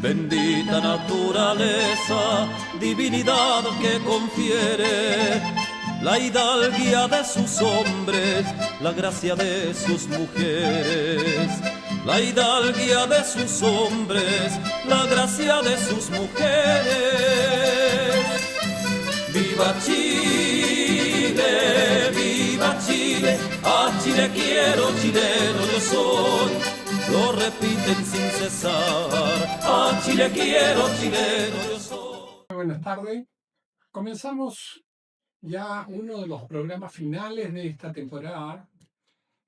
Bendita naturaleza, divinidad que confiere la hidalguía de sus hombres, la gracia de sus mujeres. La hidalguía de sus hombres, la gracia de sus mujeres. Viva Chile, viva Chile, a Chile quiero, chileno yo soy. Lo repiten sin cesar, a Chile quiero, chileno yo soy. Buenas tardes. Comenzamos ya uno de los programas finales de esta temporada,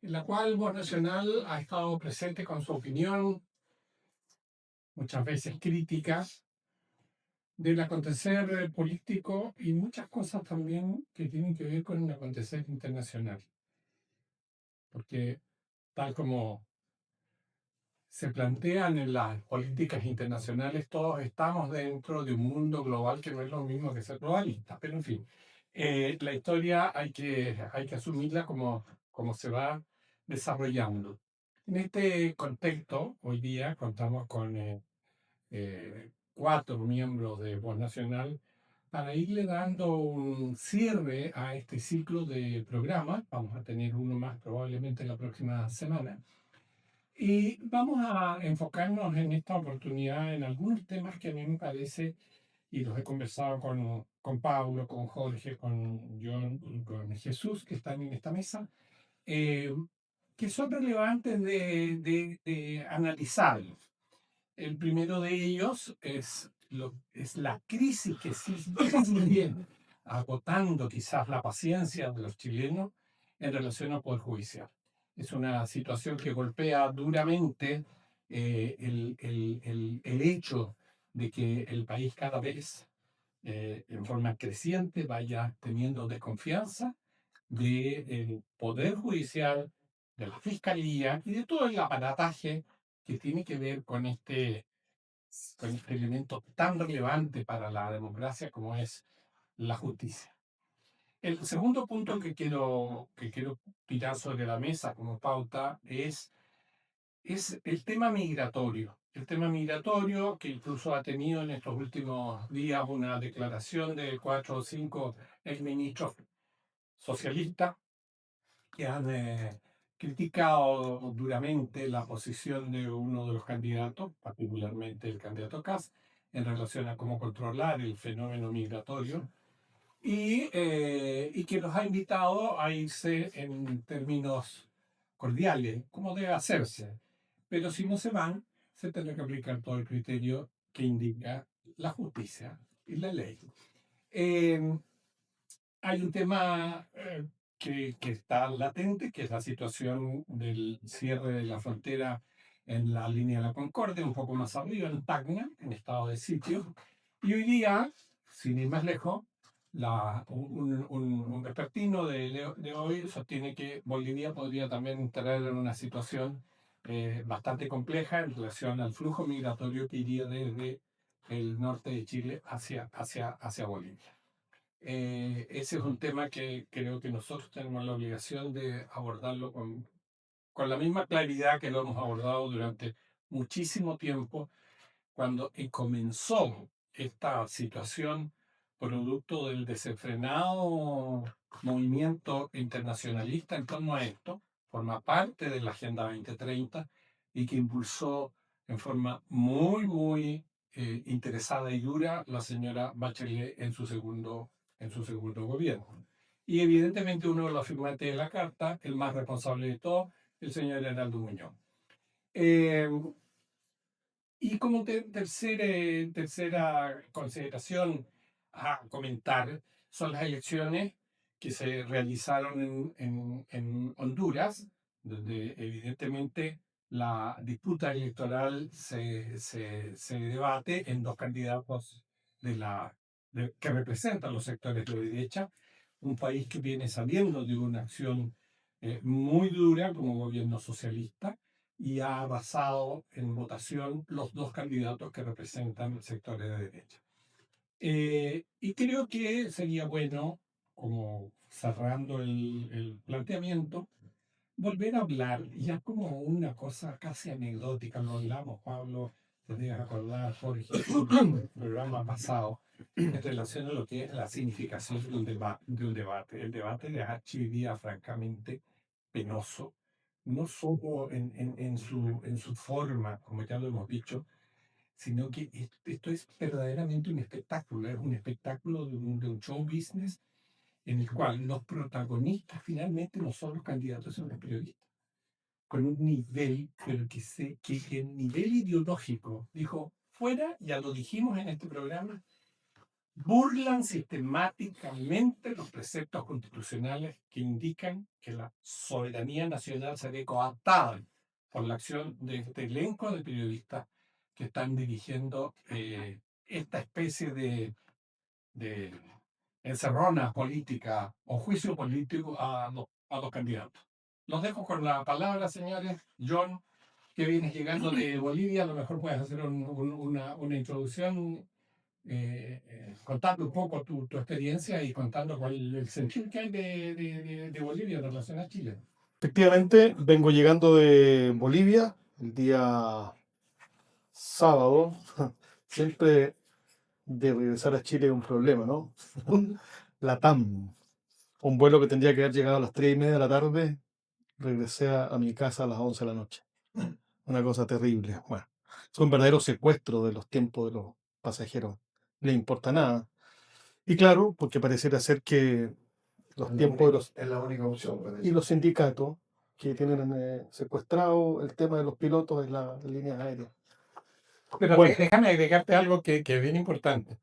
en la cual Voz Nacional ha estado presente con su opinión, muchas veces crítica, del acontecer político y muchas cosas también que tienen que ver con el acontecer internacional. Porque tal como se plantean en las políticas internacionales, todos estamos dentro de un mundo global que no es lo mismo que ser globalista. Pero en fin, la historia hay que asumirla como se va desarrollando. En este contexto, hoy día contamos con 4 miembros de Voz Nacional para irle dando un cierre a este ciclo de programas. Vamos a tener uno más probablemente la próxima semana. Y vamos a enfocarnos en esta oportunidad en algunos temas que a mí me parece, y los he conversado con Pablo, con Jorge, con John y con Jesús, que están en esta mesa, eh, que son relevantes de analizar. El primero de ellos es la crisis que sigue agotando quizás la paciencia de los chilenos en relación al Poder Judicial. Es una situación que golpea duramente el hecho de que el país cada vez en forma creciente vaya teniendo desconfianza del Poder Judicial, de la Fiscalía y de todo el aparataje que tiene que ver con este elemento tan relevante para la democracia como es la justicia. El segundo punto que quiero tirar sobre la mesa como pauta es el tema migratorio. El tema migratorio que incluso ha tenido en estos últimos días una declaración de 4 o 5 exministros socialistas que han criticado duramente la posición de uno de los candidatos, particularmente el candidato Kast, en relación a cómo controlar el fenómeno migratorio y que los ha invitado a irse en términos cordiales, como debe hacerse. Pero si no se van, se tendrá que aplicar todo el criterio que indica la justicia y la ley. Eh, Hay un tema que está latente, que es la situación del cierre de la frontera en la línea de la Concordia, un poco más arriba, en Tacna, en estado de sitio. Y hoy día, sin ir más lejos, un vespertino de hoy sostiene que Bolivia podría también entrar en una situación bastante compleja en relación al flujo migratorio que iría desde el norte de Chile hacia Bolivia. Ese es un tema que creo que nosotros tenemos la obligación de abordarlo con la misma claridad que lo hemos abordado durante muchísimo tiempo, cuando comenzó esta situación producto del desenfrenado movimiento internacionalista en torno a esto, forma parte de la Agenda 2030 y que impulsó en forma muy interesada y dura la señora Bachelet en su segundo gobierno. Y evidentemente uno de los firmantes de la carta, el más responsable de todo, el señor Heraldo Muñoz. Eh, y como tercera consideración a comentar son las elecciones que se realizaron en Honduras, donde evidentemente la disputa electoral se debate en dos candidatos que representan los sectores de derecha, un país que viene saliendo de una acción muy dura como gobierno socialista y ha basado en votación los dos candidatos que representan sectores de derecha. Y creo que sería bueno, como cerrando el planteamiento, volver a hablar ya como una cosa casi anecdótica, lo hablamos, Pablo, te debes acordar, Jorge, en el programa pasado, en relación a lo que es la significación de un debate. El debate de H hoy día, francamente, penoso, no solo en su forma, como ya lo hemos dicho, sino que esto es verdaderamente un espectáculo, es un espectáculo de un show business en el cual los protagonistas finalmente no son los candidatos, son los periodistas, con un nivel, pero que el nivel ideológico, dijo, fuera, ya lo dijimos en este programa, burlan sistemáticamente los preceptos constitucionales que indican que la soberanía nacional se ve coartada por la acción de este elenco de periodistas que están dirigiendo esta especie de encerrona política o juicio político a los candidatos. Los dejo con la palabra, señores. John, que vienes llegando de Bolivia, a lo mejor puedes hacer una introducción contando un poco tu experiencia y contando cuál el sentido que hay de Bolivia en relación a Chile. Efectivamente, vengo llegando de Bolivia el día sábado. Siempre de regresar a Chile es un problema, ¿no? La TAM, un vuelo que tendría que haber llegado a las 3:30 de la tarde, regresé a mi casa a las 11 de la noche. Una cosa terrible. Bueno, es un verdadero secuestro de los tiempos de los pasajeros. No le importa nada. Y claro, porque pareciera ser que los tiempos de los... Es la única opción, Y parece. los sindicatos que tienen secuestrado el tema de los pilotos en las líneas aéreas. Pero Bueno. déjame agregarte algo que es bien importante.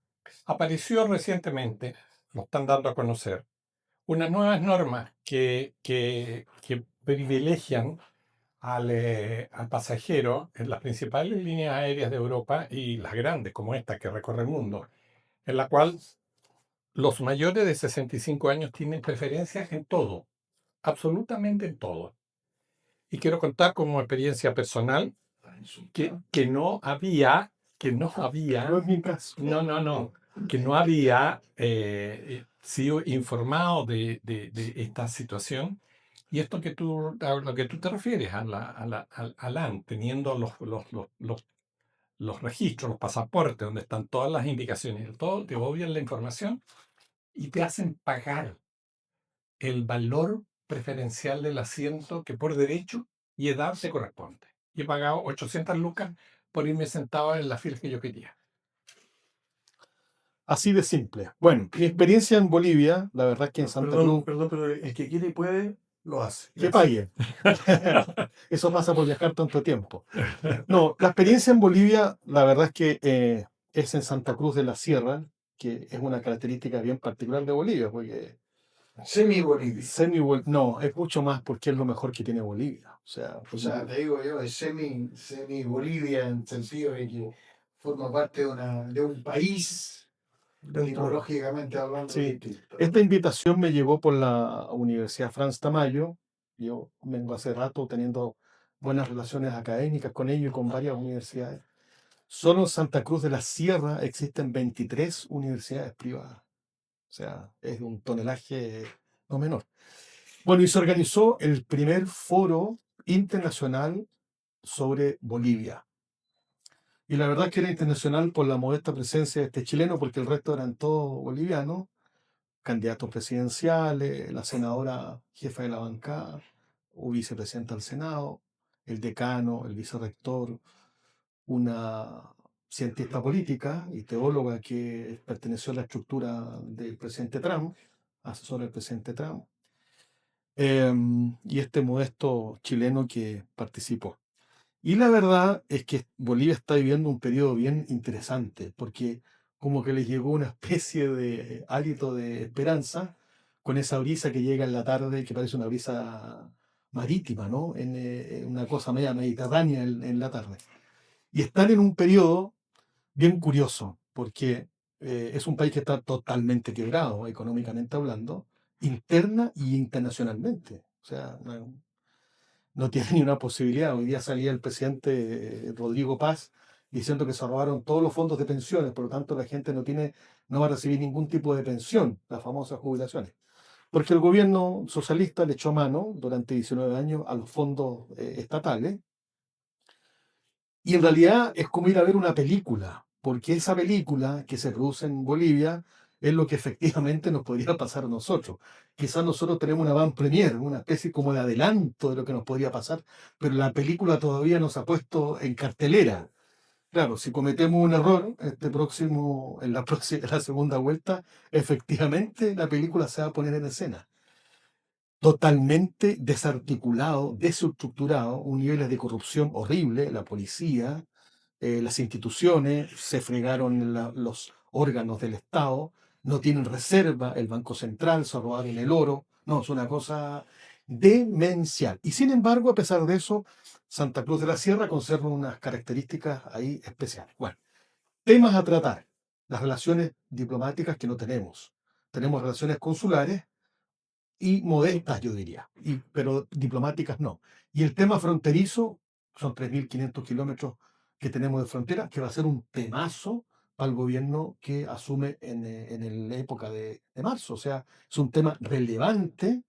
Apareció recientemente, lo están dando a conocer, unas nuevas normas que privilegian al pasajero en las principales líneas aéreas de Europa y las grandes como esta que recorre el mundo, en la cual los mayores de 65 años tienen preferencia en todo, absolutamente en todo. Y quiero contar como experiencia personal que no había, No es mi caso. que no había sido informado de esta situación. Y esto a lo que tú te refieres, Alan, teniendo los registros, los pasaportes, donde están todas las indicaciones, todo, te obvian la información y te hacen pagar el valor preferencial del asiento que por derecho y edad te corresponde. Y he pagado 800 lucas por irme sentado en la fila que yo quería. Así de simple. Bueno, mi experiencia en Bolivia, la verdad es que en Santa Cruz... Perdón, pero el que quiere y puede, lo hace. Que pague. Eso pasa por viajar tanto tiempo. No, la experiencia en Bolivia, la verdad es que es en Santa Cruz de la Sierra, que es una característica bien particular de Bolivia, porque Semi-Bolivia. no, es mucho más porque es lo mejor que tiene Bolivia. O sea, te digo yo, es semi-Bolivia en el sentido de que forma parte de un país, tecnológicamente hablando. Sí. Distinto. Esta invitación me llegó por la Universidad Franz Tamayo. Yo vengo hace rato teniendo buenas relaciones académicas con ellos y con varias universidades. Solo en Santa Cruz de la Sierra existen 23 universidades privadas. O sea, es un tonelaje no menor. Bueno, y se organizó el primer foro internacional sobre Bolivia. Y la verdad es que era internacional por la modesta presencia de este chileno, porque el resto eran todos bolivianos, candidatos presidenciales, la senadora jefa de la bancada, o vicepresidenta del Senado, el decano, el vicerrector, una cientista política y teóloga que perteneció a la estructura del presidente Trump, asesor del presidente Trump, y este modesto chileno que participó. Y la verdad es que Bolivia está viviendo un periodo bien interesante, porque como que les llegó una especie de hálito de esperanza con esa brisa que llega en la tarde, que parece una brisa marítima, ¿no? En una cosa media mediterránea en la tarde. Y están en un periodo bien curioso, porque es un país que está totalmente quebrado, económicamente hablando, interna y internacionalmente. O sea, no tiene ni una posibilidad. Hoy día salía el presidente Rodrigo Paz diciendo que se robaron todos los fondos de pensiones, por lo tanto la gente no va a recibir ningún tipo de pensión, las famosas jubilaciones. Porque el gobierno socialista le echó mano durante 19 años a los fondos estatales Y en realidad es como ir a ver una película, porque esa película que se produce en Bolivia es lo que efectivamente nos podría pasar a nosotros. Quizás nosotros tenemos una van premier, una especie como de adelanto de lo que nos podría pasar, pero la película todavía nos ha puesto en cartelera. Claro, si cometemos un error en la segunda vuelta, efectivamente la película se va a poner en escena. Totalmente desarticulado, desestructurado, un nivel de corrupción horrible, la policía, las instituciones, se fregaron los órganos del Estado, no tienen reserva, el Banco Central, se robaron el oro, no, es una cosa demencial. Y sin embargo, a pesar de eso, Santa Cruz de la Sierra conserva unas características ahí especiales. Bueno, temas a tratar, las relaciones diplomáticas que no tenemos. Tenemos relaciones consulares y modestas, yo diría, pero diplomáticas no. Y el tema fronterizo, son 3.500 kilómetros que tenemos de frontera, que va a ser un temazo para el gobierno que asume en la época de marzo. O sea, es un tema relevante.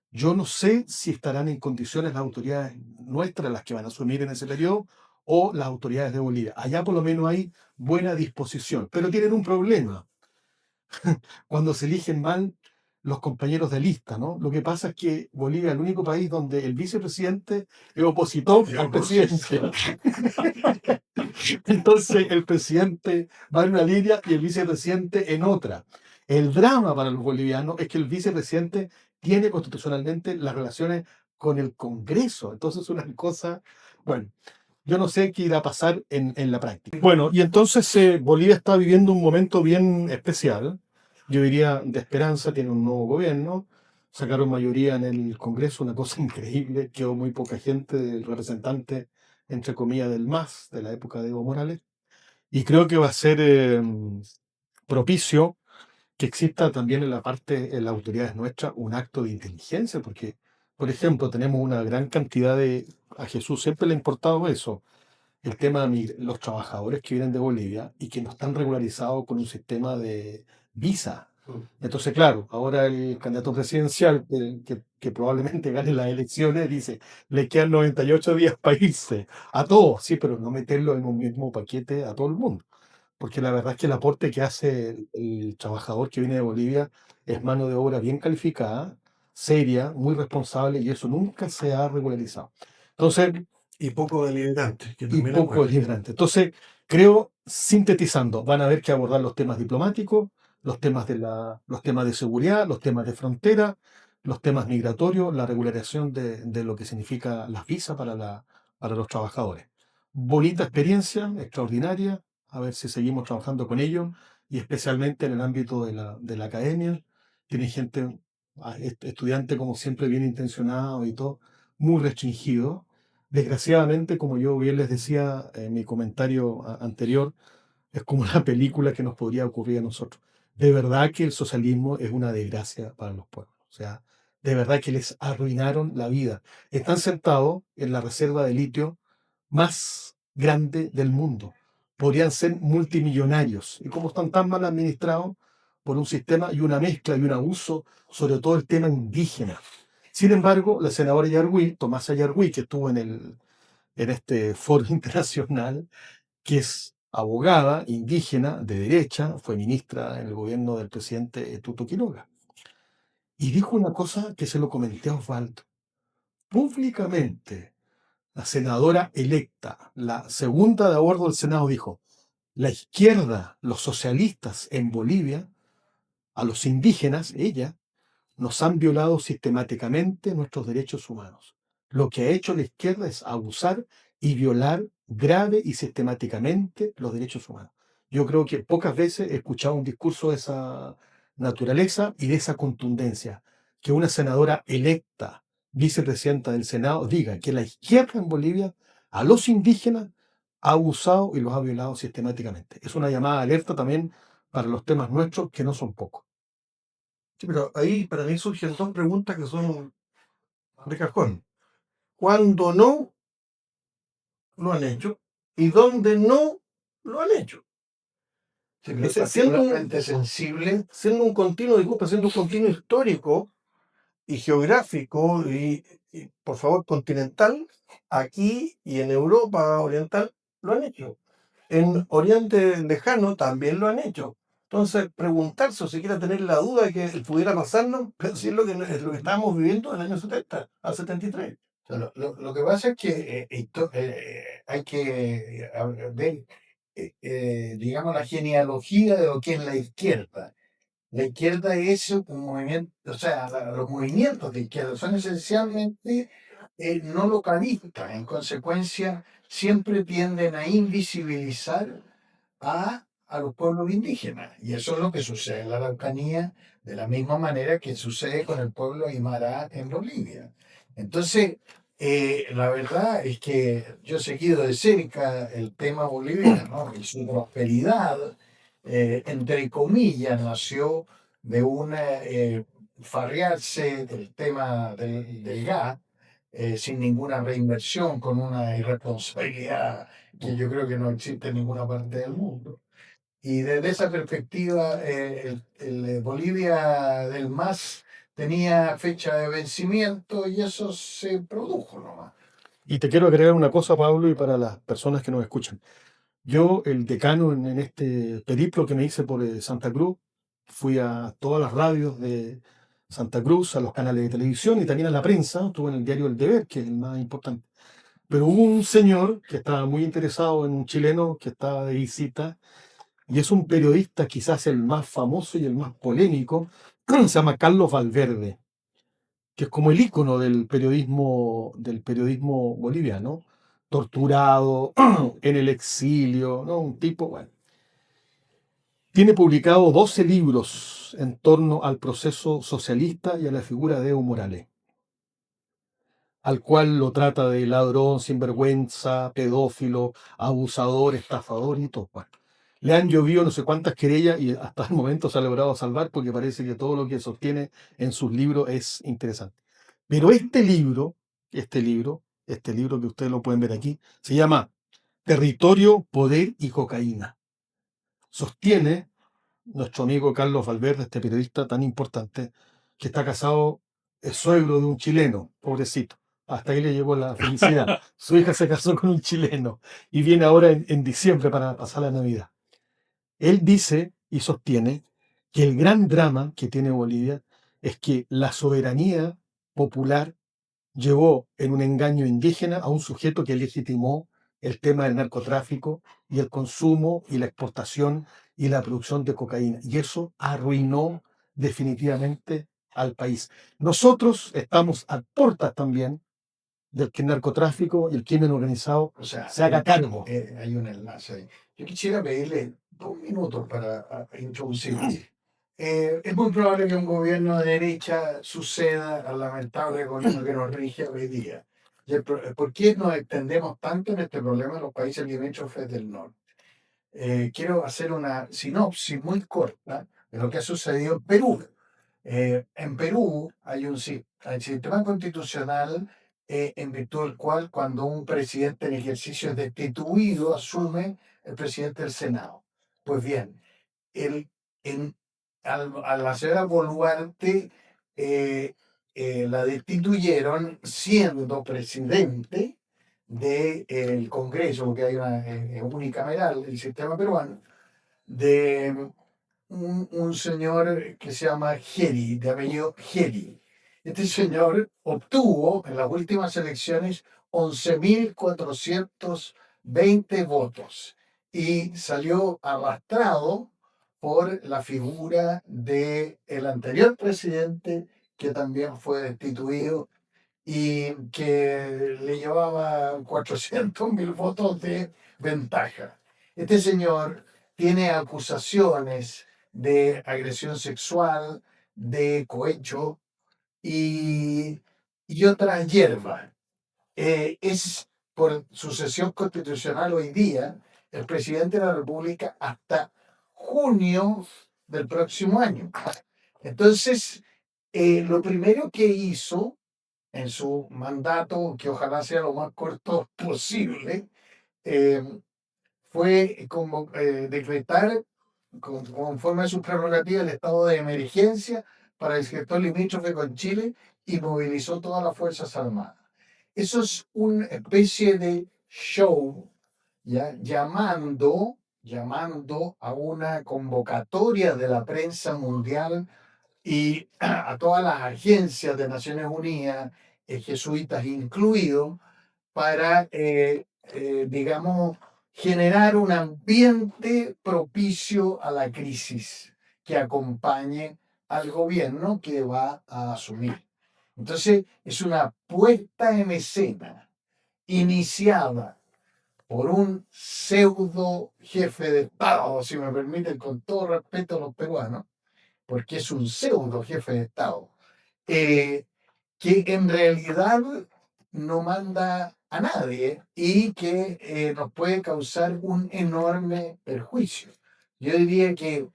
Yo no sé si estarán en condiciones las autoridades nuestras, las que van a asumir en ese periodo, o las autoridades de Bolivia. Allá por lo menos hay buena disposición, pero tienen un problema cuando se eligen mal los compañeros de lista, ¿no? Lo que pasa es que Bolivia es el único país donde el vicepresidente es opositor al presidente. Entonces el presidente va en una línea y el vicepresidente en otra. El drama para los bolivianos es que el vicepresidente tiene constitucionalmente las relaciones con el Congreso. Entonces es una cosa, bueno, yo no sé qué irá a pasar en la práctica. Bueno, y entonces Bolivia está viviendo un momento bien especial, yo diría de esperanza, tiene un nuevo gobierno, sacaron mayoría en el Congreso, una cosa increíble, quedó muy poca gente, del representante, entre comillas, del MAS, de la época de Evo Morales, y creo que va a ser propicio que exista también en la parte, en las autoridades nuestras, un acto de inteligencia, porque, por ejemplo, tenemos una gran cantidad de, a Jesús siempre le ha importado eso, el tema de los trabajadores que vienen de Bolivia y que no están regularizados con un sistema de visa. Entonces, claro, ahora el candidato presidencial, que probablemente gane las elecciones, dice, le quedan 98 días para irse a todos, sí, pero no meterlo en un mismo paquete a todo el mundo. Porque la verdad es que el aporte que hace el trabajador que viene de Bolivia es mano de obra bien calificada, seria, muy responsable, y eso nunca se ha regularizado. Entonces, Y poco deliberante, que y también es poco bueno. deliberante. Entonces, creo, sintetizando, van a haber que abordar los temas diplomáticos, los temas de seguridad, los temas de frontera, los temas migratorios, la regularización de lo que significa las visas para los trabajadores. Bonita experiencia, extraordinaria, a ver si seguimos trabajando con ellos, y especialmente en el ámbito de la academia. Tienen gente, estudiante como siempre bien intencionado y todo, muy restringido. Desgraciadamente, como yo bien les decía en mi comentario anterior, es como una película que nos podría ocurrir a nosotros. De verdad que el socialismo es una desgracia para los pueblos. O sea, de verdad que les arruinaron la vida. Están sentados en la reserva de litio más grande del mundo. Podrían ser multimillonarios. Y como están tan mal administrados por un sistema y una mezcla y un abuso, sobre todo el tema indígena. Sin embargo, la senadora Yargüí, Tomasa Yargüí, que estuvo en este foro internacional, que es abogada indígena de derecha, fue ministra en el gobierno del presidente Tuto Quiroga. Y dijo una cosa que se lo comenté a Osvaldo. Públicamente, la senadora electa, la segunda de a bordo del Senado, dijo, la izquierda, los socialistas en Bolivia, a los indígenas, ella, nos han violado sistemáticamente nuestros derechos humanos. Lo que ha hecho la izquierda es abusar y violar grave y sistemáticamente los derechos humanos. Yo creo que pocas veces he escuchado un discurso de esa naturaleza y de esa contundencia. Que una senadora electa, vicepresidenta del Senado, diga que la izquierda en Bolivia a los indígenas ha abusado y los ha violado sistemáticamente. Es una llamada de alerta también para los temas nuestros, que no son pocos. Sí, pero ahí para mí surgen dos preguntas que son de cajón. ¿Cuándo no lo han hecho? ¿Y dónde no lo han hecho? Sí, pero es Siendo particularmente sensible. siendo un continuo, disculpa, siendo un continuo histórico y geográfico y, por favor, continental, aquí y en Europa Oriental, lo han hecho. En Oriente Lejano también lo han hecho. Entonces, preguntarse o siquiera tener la duda de que pudiera pasarnos, pero sí es lo que estábamos viviendo en el año 70, al 73. O sea, lo que pasa es que hay que ver, digamos, la genealogía de lo que es la izquierda. La izquierda es un movimiento, o sea, los movimientos de izquierda son esencialmente no localistas. En consecuencia, siempre tienden a invisibilizar a los pueblos indígenas. Y eso es lo que sucede en la Araucanía, de la misma manera que sucede con el pueblo Aymara en Bolivia. Entonces, la verdad es que yo he seguido de cerca el tema boliviano y su prosperidad, entre comillas, nació de una farrearse del tema del gas, sin ninguna reinversión, con una irresponsabilidad que yo creo que no existe en ninguna parte del mundo. Y desde esa perspectiva, el Bolivia del MAS tenía fecha de vencimiento y eso se produjo nomás. Y te quiero agregar una cosa, Pablo, y para las personas que nos escuchan. Yo, el decano en este periplo que me hice por Santa Cruz, fui a todas las radios de Santa Cruz, a los canales de televisión y también a la prensa. Estuve en el diario El Deber, que es el más importante. Pero hubo un señor que estaba muy interesado en un chileno que estaba de visita y es un periodista quizás el más famoso y el más polémico. Se llama Carlos Valverde, que es como el ícono del periodismo boliviano, torturado, en el exilio, ¿no? Un tipo, bueno. Tiene publicado 12 libros en torno al proceso socialista y a la figura de Evo Morales, al cual lo trata de ladrón, sinvergüenza, pedófilo, abusador, estafador y todo. Bueno, le han llovido no sé cuántas querellas y hasta el momento se ha logrado salvar porque parece que todo lo que sostiene en sus libros es interesante. Pero este libro que ustedes lo pueden ver aquí, se llama Territorio, Poder y Cocaína. Sostiene nuestro amigo Carlos Valverde, este periodista tan importante, que está casado, es suegro de un chileno, pobrecito. Hasta ahí le llegó la felicidad. Su hija se casó con un chileno y viene ahora en diciembre para pasar la Navidad. Él dice y sostiene que el gran drama que tiene Bolivia es que la soberanía popular llevó en un engaño indígena a un sujeto que legitimó el tema del narcotráfico y el consumo y la exportación y la producción de cocaína. Y eso arruinó definitivamente al país. Nosotros estamos a puertas también del que el narcotráfico y el crimen organizado O sea, se haga cargo. hay un enlace ahí. Yo quisiera pedirle 2 minutos para introducir. Es muy probable que un gobierno de derecha suceda al lamentable gobierno que nos rige hoy día. ¿Por qué nos extendemos tanto en este problema en los países limítrofes del norte? Quiero hacer una sinopsis muy corta de lo que ha sucedido en Perú. En Perú hay un sistema constitucional en virtud del cual cuando un presidente en ejercicio es destituido, asume el presidente del Senado. Pues bien, el, a la señora Boluarte la destituyeron siendo presidente del Congreso, porque hay una unicameral, el sistema peruano, de un señor que se llama Geri, de apellido Geri. Este señor obtuvo en las últimas elecciones 11.420 votos y salió arrastrado por la figura del anterior presidente que también fue destituido y que le llevaba 400.000 votos de ventaja. Este señor tiene acusaciones de agresión sexual, de cohecho y otras hierbas. Es por sucesión constitucional hoy día el presidente de la República hasta junio del próximo año. Entonces, lo primero que hizo en su mandato, que ojalá sea lo más corto posible, fue como decretar, conforme a sus prerrogativas, el estado de emergencia para el sector limítrofe con Chile y movilizó todas las Fuerzas Armadas. Eso es una especie de show ya llamando a una convocatoria de la prensa mundial y a todas las agencias de Naciones Unidas, jesuitas incluidos, para, digamos, generar un ambiente propicio a la crisis que acompañe al gobierno que va a asumir. Entonces, es una puesta en escena iniciada por un pseudo jefe de Estado, si me permiten, con todo respeto a los peruanos, porque es un pseudo jefe de Estado, eh, que en realidad no manda a nadie y que nos puede causar un enorme perjuicio. Yo diría que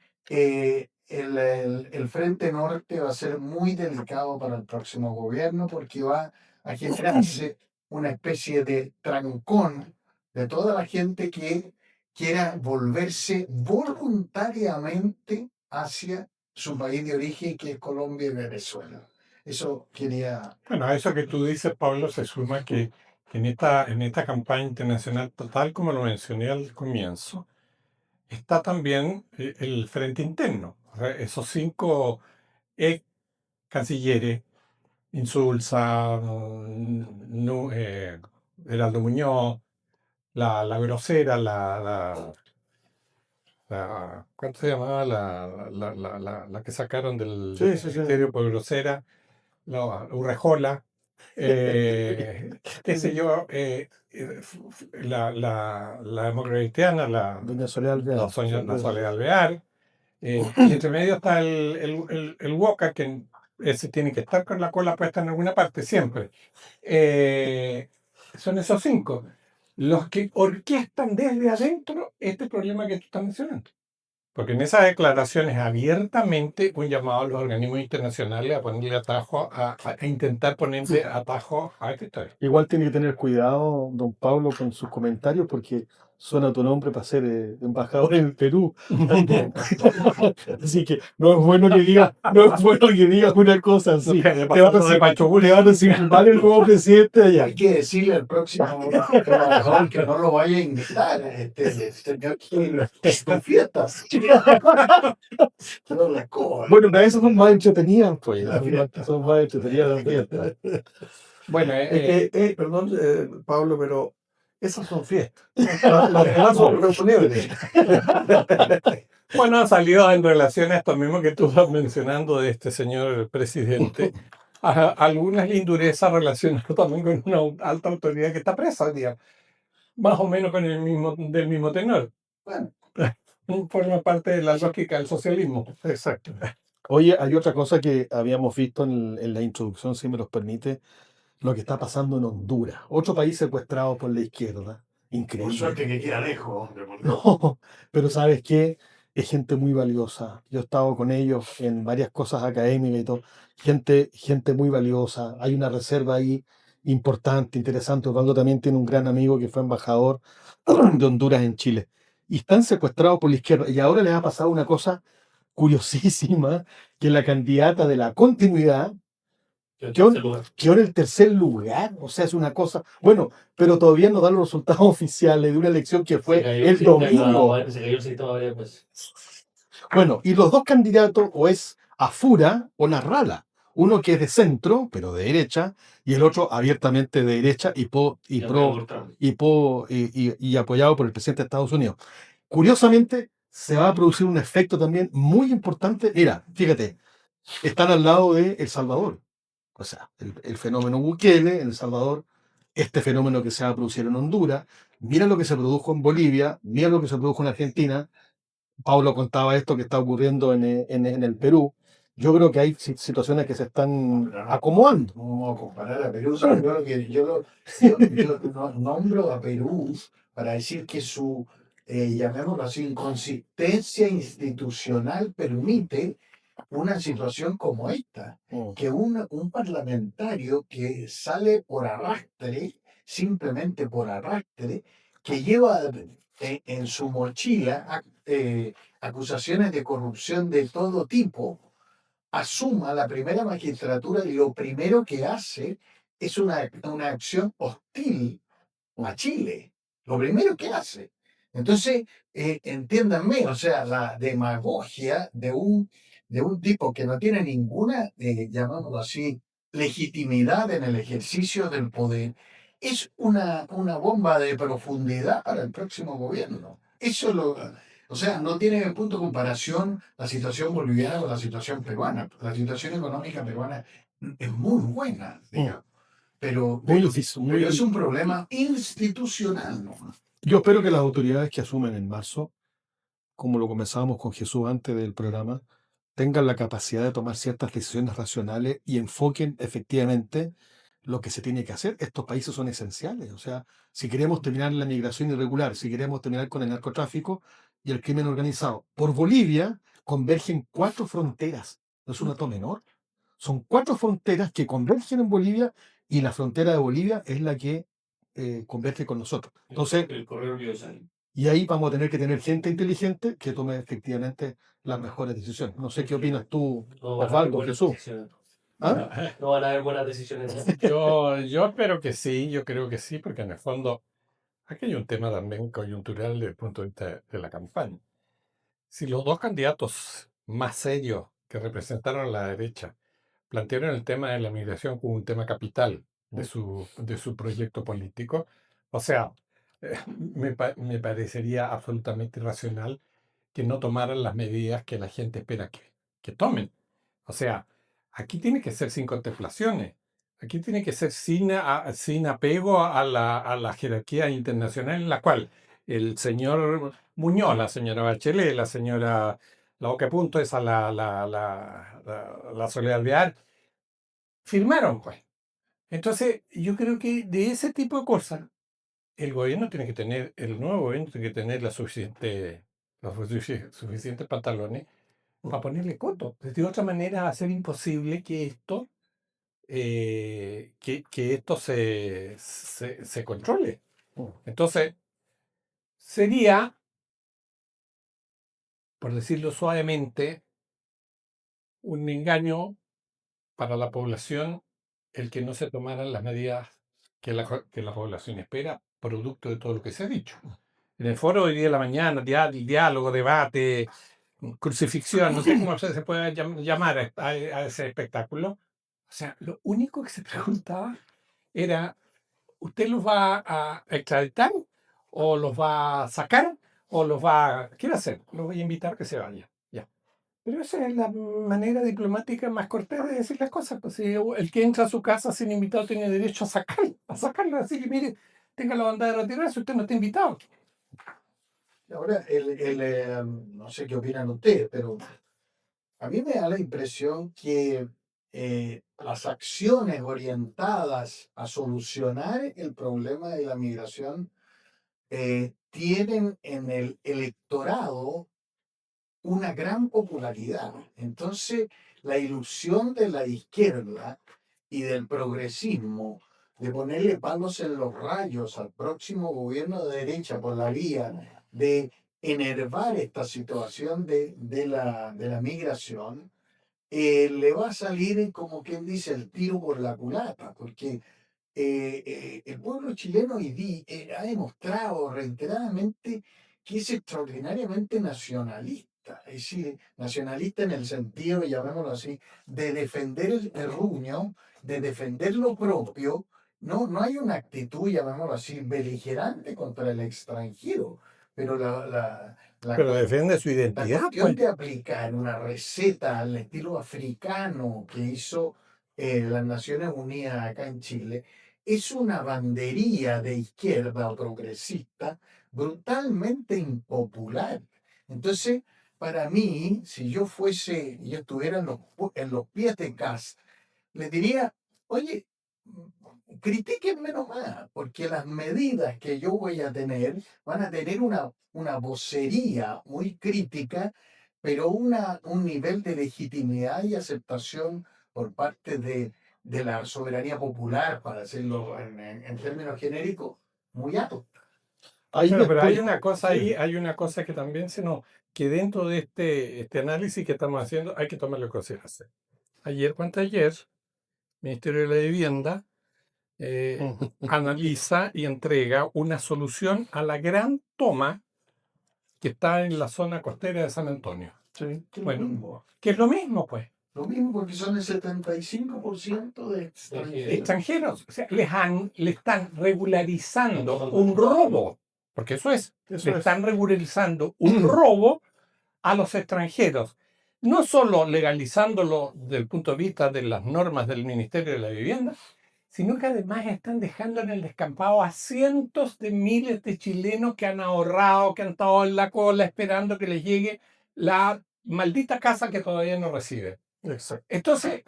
el Frente Norte va a ser muy delicado para el próximo gobierno porque va a generarse una especie de trancón de toda la gente que quiera volverse voluntariamente hacia su país de origen, que es Colombia y Venezuela. Eso quería. Bueno, a eso que tú dices, Pablo, se suma que en esta campaña internacional, tal como lo mencioné al comienzo, está también el frente interno. O sea, esos 5 ex cancilleres, Insulza, Heraldo Muñoz, la grosera, ¿cuánto se llamaba? La que sacaron del Sí, sí, sí. ministerio por grosera, Urrejola, qué sé yo, la democracia cristiana, Doña Soledad Alvear. la Soledad Alvear, y entre medio está el Woca, que ese tiene que estar con la cola puesta en alguna parte siempre. Son esos 5 los que orquestan desde adentro este problema que tú estás mencionando. Porque en esas declaraciones abiertamente un llamado a los organismos internacionales a ponerle atajo, a intentar ponerle atajo a esta historia. Igual tiene que tener cuidado, don Pablo, con sus comentarios porque suena tu nombre para ser embajador en el Perú. Así que no es bueno que digas, una cosa así. Te van a decir mal el nuevo presidente allá. Hay que decirle al próximo embajador que no lo vaya a invitar, señor Gil, sus fiestas. Todas las cosas. Bueno, una de esas son más entretenidas, pues. La fiesta. Son más entretenidas las fiestas. Bueno, Perdón, Pablo, pero esas son fiestas. Las demás son reuniones. bueno, ha salido en relación a esto mismo que tú vas mencionando de este señor presidente, algunas lindurezas relacionadas también con una alta autoridad que está presa hoy día, más o menos con del mismo tenor. Bueno, Forma parte de la lógica del socialismo. Exacto. Oye, hay otra cosa que habíamos visto en la introducción, si me los permite, lo que está pasando en Honduras. Otro país secuestrado por la izquierda. por Increíble. suerte que queda lejos, hombre. Por Dios. No, pero ¿sabes qué? Es gente muy valiosa. Yo he estado con ellos en varias cosas académicas y todo. Gente muy valiosa. Hay una reserva ahí importante, interesante. Osvaldo también tiene un gran amigo que fue embajador de Honduras en Chile. Y están secuestrados por la izquierda. Y ahora les ha pasado una cosa curiosísima, que la candidata de la continuidad quedó en el tercer lugar. O sea, es una cosa. Bueno, pero todavía no dan los resultados oficiales de una elección que fue el domingo. Se cayó el sistema varias veces. Bueno, y los dos candidatos o es Afura o Narrala. Uno que es de centro, pero de derecha, y el otro abiertamente de derecha y apoyado por el presidente de Estados Unidos. Curiosamente, se va a producir un efecto también muy importante. Mira, fíjate, están al lado de El Salvador. O sea, el fenómeno Bukele en El Salvador, este fenómeno que se va a producir en Honduras, mira lo que se produjo en Bolivia, mira lo que se produjo en Argentina. Pablo contaba esto que está ocurriendo en el Perú. Yo creo que hay situaciones que se están acomodando. No vamos a comparar a Perú. Yo nombro a Perú para decir que su, llamémoslo así, inconsistencia institucional permite una situación como esta, que un parlamentario que sale por arrastre, simplemente por arrastre, que lleva en su mochila acusaciones de corrupción de todo tipo, asuma la primera magistratura y lo primero que hace es una acción hostil a Chile. lo primero que hace. Entonces, entiéndanme, o sea, la demagogia de un tipo que no tiene ninguna, llamámoslo así, legitimidad en el ejercicio del poder, es una bomba de profundidad para el próximo gobierno. Eso lo, o sea, no tiene punto de comparación la situación boliviana con la situación peruana. La situación económica peruana es muy buena, digamos, pero, Muy pero, difícil, pero es un problema institucional, ¿no? Yo espero que las autoridades que asumen en marzo, como lo comenzábamos con Jesús antes del programa, tengan la capacidad de tomar ciertas decisiones racionales y enfoquen efectivamente lo que se tiene que hacer. Estos países son esenciales. O sea, si queremos terminar la migración irregular, si queremos terminar con el narcotráfico y el crimen organizado, por Bolivia convergen 4 fronteras. No es un dato menor. Son 4 fronteras que convergen en Bolivia y la frontera de Bolivia es la que converge con nosotros. Entonces, El correo universal. y ahí vamos a tener que tener gente inteligente que tome efectivamente las mejores decisiones. No sé qué opinas tú, No van a haber Osvaldo, buenas Jesús. decisiones. ¿Ah? No van a haber buenas decisiones. Yo espero que sí, yo creo que sí, porque en el fondo aquí hay un tema también coyuntural desde el punto de vista de la campaña. Si los dos candidatos más serios que representaron a la derecha plantearon el tema de la migración como un tema capital de su proyecto político, o sea, me parecería absolutamente irracional que no tomaran las medidas que la gente espera que tomen. O sea, aquí tiene que ser sin contemplaciones. Aquí tiene que ser sin apego a la jerarquía internacional en la cual el señor Muñoz, la señora Bachelet, la señora La Boca Punto, esa la Soledad Alvear, firmaron, pues. Entonces, yo creo que de ese tipo de cosas, el gobierno tiene que tener, el nuevo gobierno tiene que tener suficientes pantalones para ponerle coto. De otra manera va a ser imposible que esto se controle. Entonces, sería, por decirlo suavemente, un engaño para la población el que no se tomaran las medidas que la población espera, producto de todo lo que se ha dicho. En el foro hoy día de la mañana, diálogo, debate, crucifixión, no sé cómo se puede llamar a ese espectáculo. O sea, lo único que se preguntaba era, ¿usted los va a extraditar o los va a sacar o los va a... ¿Qué va a hacer? Los voy a invitar a que se vayan. Ya. Pero esa es la manera diplomática más cortés de decir las cosas. Pues si el que entra a su casa sin invitado tiene derecho a sacarlo, a decirle, mire, tenga la bondad de retirarse, usted no está invitado. Ahora, no sé qué opinan ustedes, pero a mí me da la impresión que las acciones orientadas a solucionar el problema de la migración tienen en el electorado una gran popularidad. Entonces, la ilusión de la izquierda y del progresismo de ponerle palos en los rayos al próximo gobierno de derecha por la vía de enervar esta situación de la migración, le va a salir, como quien dice, el tiro por la culata, porque el pueblo chileno ha demostrado reiteradamente que es extraordinariamente nacionalista, es decir, nacionalista en el sentido, llamémoslo así, de defender el terruño, de defender lo propio. No, no hay una actitud, llamémoslo así, beligerante contra el extranjero, pero Pero defiende su la identidad, cuestión pues. de aplicar una receta al estilo africano que hizo las Naciones Unidas acá en Chile es una bandería de izquierda o progresista brutalmente impopular. Entonces, para mí, si yo estuviera en los pies de Kast, le diría, oye, critíquenme nomás, porque las medidas que yo voy a tener van a tener una vocería muy crítica, pero un nivel de legitimidad y aceptación por parte de la soberanía popular, para decirlo en términos genéricos, muy alto. Ahí Claro, pero hay después, una cosa sí, ahí, hay una cosa que también que dentro de este análisis que estamos haciendo hay que tomarlo en consideración. Ayer, el Ministerio de la Vivienda analiza y entrega una solución a la gran toma que está en la zona costera de San Antonio. Sí. Bueno, que es lo mismo, pues. Lo mismo porque son el 75% de extranjeros. Extranjeros, o sea, le están regularizando un robo, porque eso es, Eso le es. están regularizando un robo a los extranjeros. No solo legalizándolo desde el punto de vista de las normas del Ministerio de la Vivienda, sino que además están dejando en el descampado a cientos de miles de chilenos que han ahorrado, que han estado en la cola esperando que les llegue la maldita casa que todavía no reciben. Exacto. Entonces,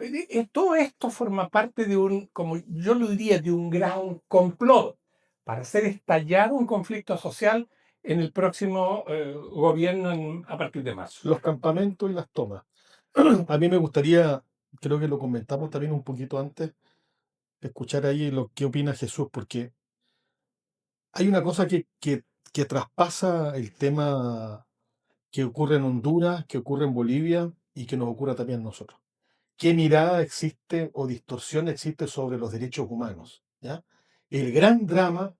todo esto forma parte de un, como yo lo diría, de un gran complot para hacer estallar un conflicto social en el próximo gobierno a partir de marzo. Los campamentos y las tomas. A mí me gustaría, creo que lo comentamos también un poquito antes, escuchar ahí lo que opina Jesús, porque hay una cosa que traspasa el tema que ocurre en Honduras, que ocurre en Bolivia y que nos ocurre también a nosotros. ¿Qué mirada existe o distorsión existe sobre los derechos humanos? ¿Ya? El gran drama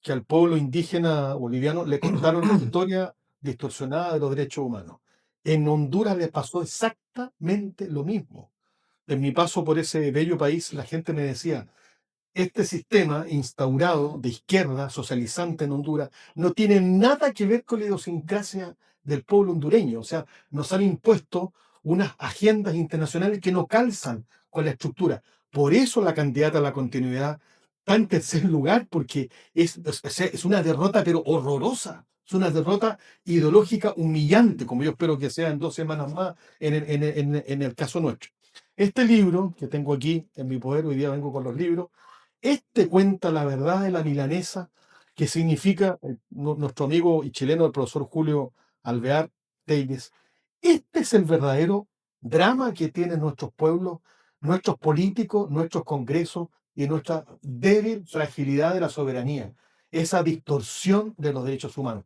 que al pueblo indígena boliviano le contaron la historia distorsionada de los derechos humanos. En Honduras le pasó exactamente lo mismo. En mi paso por ese bello país, la gente me decía, este sistema instaurado de izquierda, socializante en Honduras, no tiene nada que ver con la idiosincrasia del pueblo hondureño. O sea, nos han impuesto unas agendas internacionales que no calzan con la estructura. Por eso la candidata a la continuidad está en tercer lugar, porque es una derrota, pero horrorosa. Es una derrota ideológica humillante, como yo espero que sea en 2 semanas más en el caso nuestro. Este libro que tengo aquí en mi poder, hoy día vengo con los libros, este cuenta la verdad de la milanesa, que significa, nuestro amigo y chileno, el profesor Julio Alvear Davis. Este es el verdadero drama que tienen nuestros pueblos, nuestros políticos, nuestros congresos y nuestra débil fragilidad de la soberanía, esa distorsión de los derechos humanos.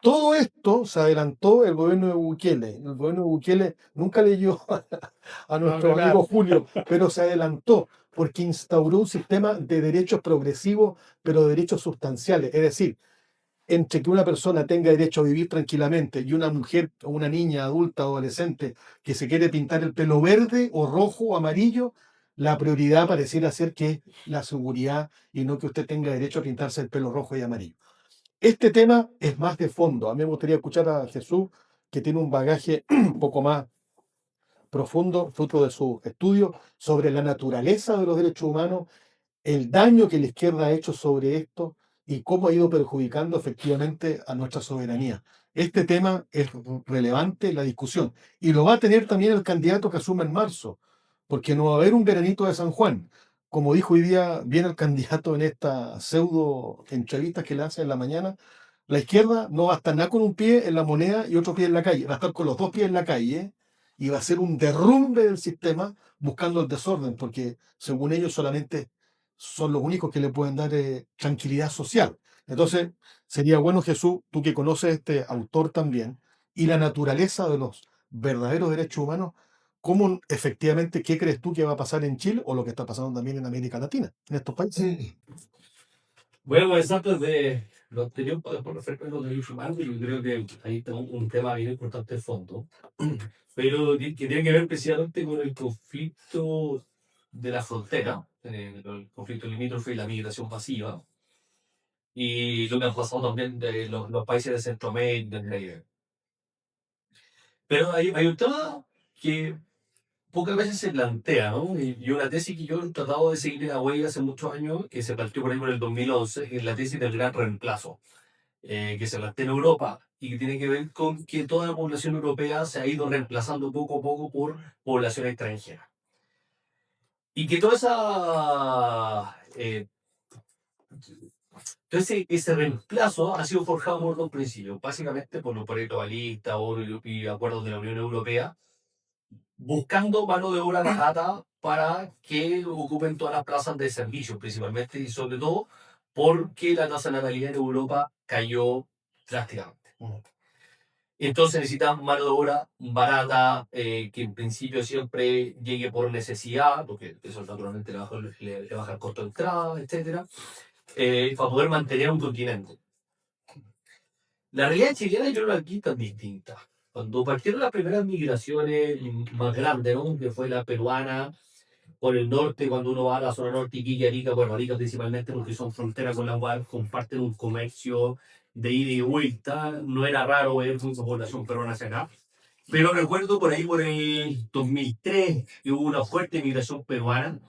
Todo esto se adelantó el gobierno de Bukele. El gobierno de Bukele nunca leyó a nuestro ¿verdad? amigo Julio, pero se adelantó porque instauró un sistema de derechos progresivos, pero de derechos sustanciales. Es decir, entre que una persona tenga derecho a vivir tranquilamente y una mujer o una niña adulta o adolescente que se quiere pintar el pelo verde o rojo o amarillo, la prioridad pareciera ser que es la seguridad y no que usted tenga derecho a pintarse el pelo rojo y amarillo. Este tema es más de fondo. A mí me gustaría escuchar a Jesús, que tiene un bagaje un poco más profundo, fruto de su estudio sobre la naturaleza de los derechos humanos, el daño que la izquierda ha hecho sobre esto y cómo ha ido perjudicando efectivamente a nuestra soberanía. Este tema es relevante en la discusión y lo va a tener también el candidato que asume en marzo, porque no va a haber un veranito de San Juan. Como dijo hoy día, viene el candidato en esta pseudo entrevista que le hace en la mañana, la izquierda no va a estar nada con un pie en la moneda y otro pie en la calle, va a estar con los 2 pies en la calle y va a ser un derrumbe del sistema buscando el desorden, porque según ellos solamente son los únicos que le pueden dar tranquilidad social. Entonces, sería bueno, Jesús, tú que conoces a este autor también, y la naturaleza de los verdaderos derechos humanos, ¿cómo efectivamente, qué crees tú que va a pasar en Chile o lo que está pasando también en América Latina, en estos países? Sí. Voy a comenzar desde lo anterior para después referirme a lo de humano, y yo creo que ahí está un tema bien importante de fondo, pero que tiene que ver precisamente con el conflicto de la frontera, el conflicto limítrofe y la migración pasiva, y lo que ha pasado también de los países de Centroamérica, del Caribe. Pero hay un tema que pocas veces se plantea, ¿no? Y una tesis que yo he tratado de seguir en la huella hace muchos años, que se planteó por ahí por el 2011, que es la tesis del gran reemplazo, que se plantea en Europa y que tiene que ver con que toda la población europea se ha ido reemplazando poco a poco por población extranjera. Y que toda esa... entonces, ese reemplazo ha sido forjado por 2 principios, básicamente por los proyectos globalistas y acuerdos de la Unión Europea, buscando mano de obra barata para que ocupen todas las plazas de servicio, principalmente y sobre todo porque la tasa de natalidad en Europa cayó drásticamente. Entonces necesitan mano de obra barata, que en principio siempre llegue por necesidad, porque eso naturalmente le baja el costo de entrada, etcétera, para poder mantener un continente. La realidad chilena yo creo que aquí tan distinta. Cuando partieron las primeras migraciones más grandes, ¿no? Que fue la peruana por el norte, cuando uno va a la zona norte, Iquique, Arica, bueno, Arica principalmente porque son fronteras con la UAR, comparten un comercio de ida y vuelta, no era raro ver mucha población peruana hacia acá. Pero recuerdo por ahí, por el 2003, que hubo una fuerte migración peruana,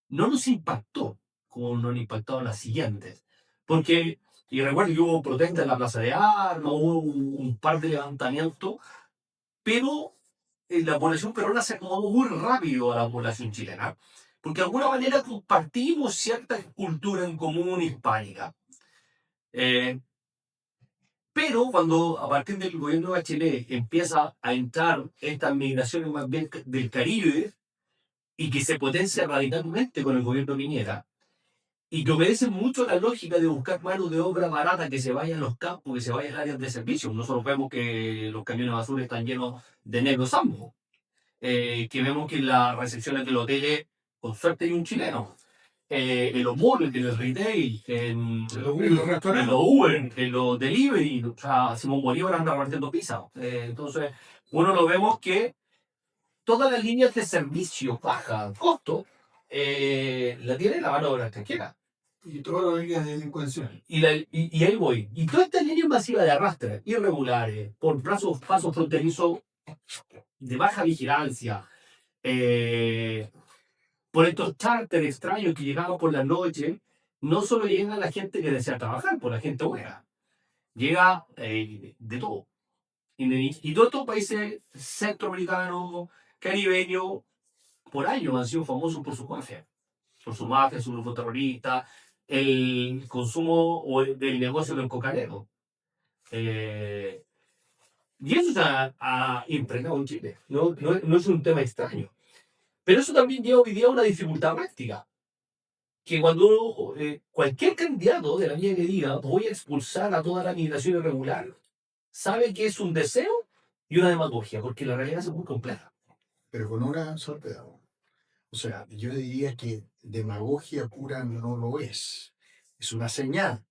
no nos impactó como nos han impactado las siguientes. Porque, y recuerdo que hubo protestas en la Plaza de Armas, hubo un par de levantamientos, pero la población peruana se acomodó muy rápido a la población chilena, porque de alguna manera compartimos cierta cultura en común hispánica. Pero cuando a partir del gobierno de Bachelet empieza a entrar estas migraciones más bien del Caribe y que se potencia radicalmente con el gobierno Piñera, y que obedecen mucho la lógica de buscar mano de obra barata que se vaya a los campos, que se vaya a áreas de servicio. Nosotros vemos que los camiones de basura están llenos de negros ambos, que vemos que las recepciones del hotel, con suerte hay un chileno, en los malls, en el retail, en los restaurantes. los Uber, en los delivery, o sea, Simón Bolívar anda repartiendo pizza. Entonces, uno lo vemos que todas las líneas de servicio baja costo la tiene la mano de obra extranjera. Y todas las líneas de delincuencia. Y ahí voy. Y todas estas líneas masivas de arrastre, irregulares, por pasos fronterizos de baja vigilancia, por estos charters extraños que llegaban por la noche, no solo llega la gente que desea trabajar, por la gente buena. Llega de todo. Y todos estos países centroamericanos, caribeños, por años han sido famosos por su mafia, su grupo terrorista, el consumo o del negocio del cocaína. Y eso se ha impregnado en Chile. No es un tema extraño. Pero eso también lleva hoy día a una dificultad práctica. Que cuando cualquier candidato de la línea que diga voy a expulsar a toda la migración irregular, sabe que es un deseo y una demagogia, porque la realidad es muy compleja. Pero con una sorpresa. O sea, yo diría que demagogia pura no lo es. Es una señal.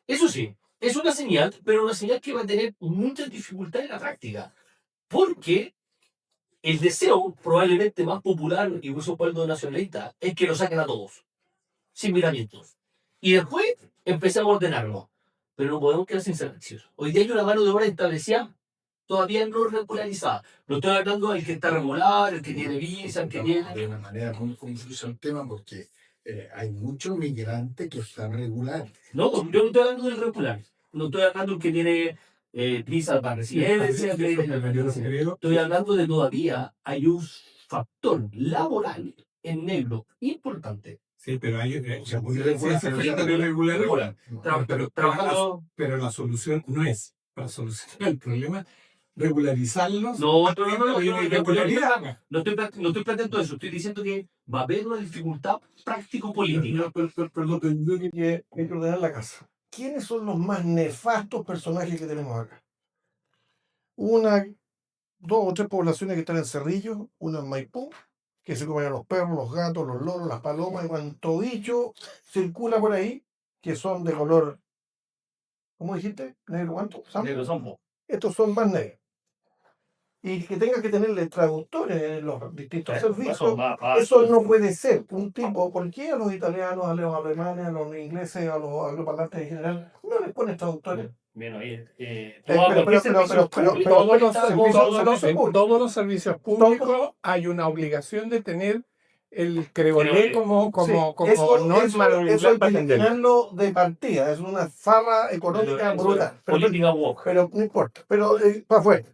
Eso sí, es una señal, pero una señal que va a tener muchas dificultades en la práctica. Porque el deseo probablemente más popular, incluso por el nacionalista, es que lo saquen a todos, sin miramientos. Y después empezamos a ordenarlo. Pero no podemos quedar sin servicios. Hoy día hay una mano de obra establecida, todavía no regularizada. No estoy hablando del que está regular, el que tiene visa, el que tiene... De una manera muy confusa el tema porque hay muchos migrantes que están regulares. No, yo no estoy hablando del regular. No estoy hablando del que tiene visa para residencia. Estoy hablando de todavía hay un factor laboral en negro importante. Sí, pero hay O sea, muy irregular, sí, pero ya pero irregular. Regular. Trabajando. Pero la solución no es para solucionar el problema regularizarlos. No, Hay una irregularidad. no estoy planteando eso. Estoy diciendo que va a haber una dificultad práctico-política. Perdón, pero yo creo que hay que ordenar la casa. ¿Quiénes son los más nefastos personajes que tenemos acá? Dos o tres poblaciones que están en Cerrillo, una en Maipú, que se comen a los perros, los gatos, los loros, las palomas, y cuanto bicho circula por ahí, que son de color, ¿cómo dijiste? ¿Negro cuánto? ¿Sampo? Negro somos. Estos son más negros. Y que tenga que tenerle traductores en los distintos servicios. Eso no puede ser. Un tipo, ¿por qué a los italianos, a los alemanes, a los ingleses, a los angloparlantes en general, no les pones traductores? Bueno, Todos los servicios públicos hay una obligación de tener el creolé como norma eso hay que eliminarlo de partida. Es una farra económica brutal. Política woke. Pero no importa. Pero para afuera.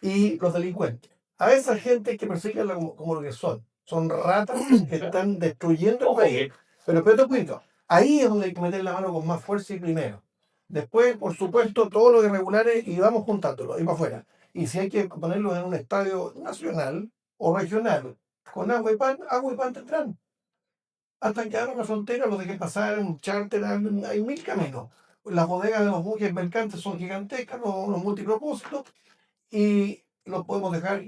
Y los delincuentes. A esa gente hay que perseguirla como lo que son. Son ratas que están destruyendo el país. Pero cuidado. Ahí es donde hay que meter la mano con más fuerza y primero. Después, por supuesto, todos los irregulares y vamos juntándolos, y para afuera. Y si hay que ponerlos en un estadio nacional o regional, con agua y pan tendrán. Hasta que abran la frontera, los dejen pasar en un charter, hay 1000 caminos. las bodegas de los buques mercantes son gigantescas, los multipropósitos, y los podemos dejar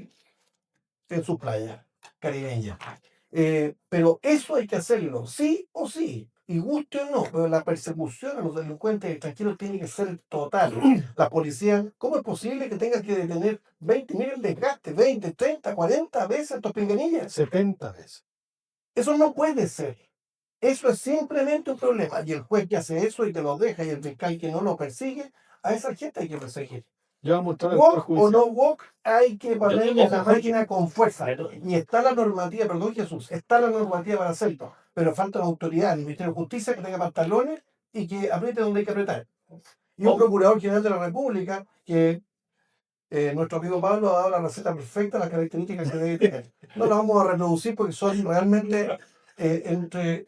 en sus playas caribeñas. Pero eso hay que hacerlo, sí o sí, y guste o no, pero la persecución a los delincuentes extranjeros tiene que ser total. La policía, ¿cómo es posible que tenga que detener 20, mira el desgaste, 20, 30, 40 veces a estos pinganillas? 70 veces. Eso no puede ser. Eso es simplemente un problema. Y el juez que hace eso y te lo deja, y el fiscal que no lo persigue, a esa gente hay que perseguir. Yo voy a mostrar al Poder Walk o Judicial. no walk, hay que ponerle ojo, la máquina con fuerza. Y está la normativa, perdón Jesús, está la normativa para hacerlo. Pero falta la autoridad, el Ministerio de Justicia que tenga pantalones y que apriete donde hay que apretar. Y un Procurador General de la República que nuestro amigo Pablo ha dado la receta perfecta, las características que debe tener. No las vamos a reproducir porque son realmente entre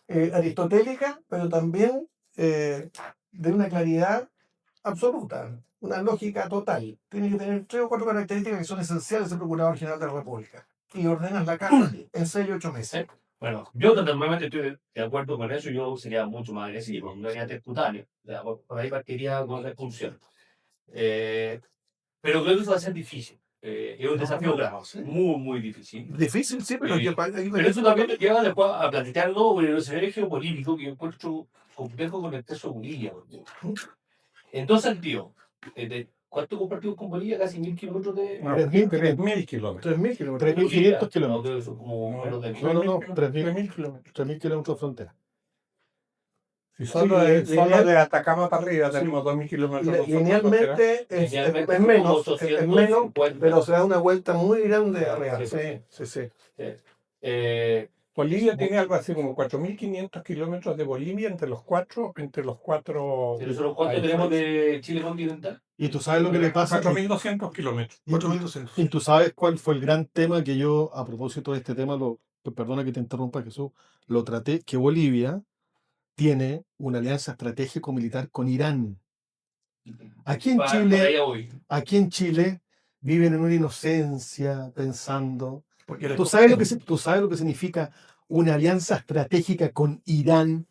aristotélicas, pero también de una claridad absoluta, una lógica total. Tiene que tener 3 o 4 características que son esenciales del Procurador General de la República. Y ordenas la carta en 6 o 8 meses. Bueno, yo normalmente estoy de acuerdo con eso, yo sería mucho más agresivo, no sería espontáneo. O sea, por ahí partiría con la expulsión. Pero creo que eso va a ser difícil. Es un desafío grave, muy, muy difícil. Difícil, sí, pero Pero eso también nos lleva después a plantearlo en el escenario geopolítico que yo encuentro complejo con el caso de Bolivia. En dos sentidos. ¿Cuánto compartimos con Bolivia? Casi 1000 kilómetros de... No, 3.000 3.000 kilómetros. 3.000 kilómetros. 3.500 kilómetros. No, creo que son como menos de No, no, no, 3.000 kilómetros. 3.000 kilómetros de frontera. Si solo, Sí, solo de Atacama para arriba tenemos 2.000 kilómetros. nosotros de frontera. Linealmente es Linealmente menos, como es menos, 850. pero se da una vuelta muy grande arriba. Sí. Sí, sí, sí. Bolivia tiene algo así como 4.500 kilómetros de Bolivia entre los cuatro. ¿Nosotros cuánto países. tenemos de Chile continental? Y tú sabes lo que le pasa. 4.200 kilómetros. 4.200. Y tú sabes cuál fue el gran tema que yo, a propósito de este tema, perdona que te interrumpa, Jesús, lo traté, que Bolivia tiene una alianza estratégico-militar con Irán. Aquí en Para Chile, allá voy. aquí en Chile viven en una inocencia pensando. Porque ¿Tú sabes lo que significa una alianza estratégica con Irán?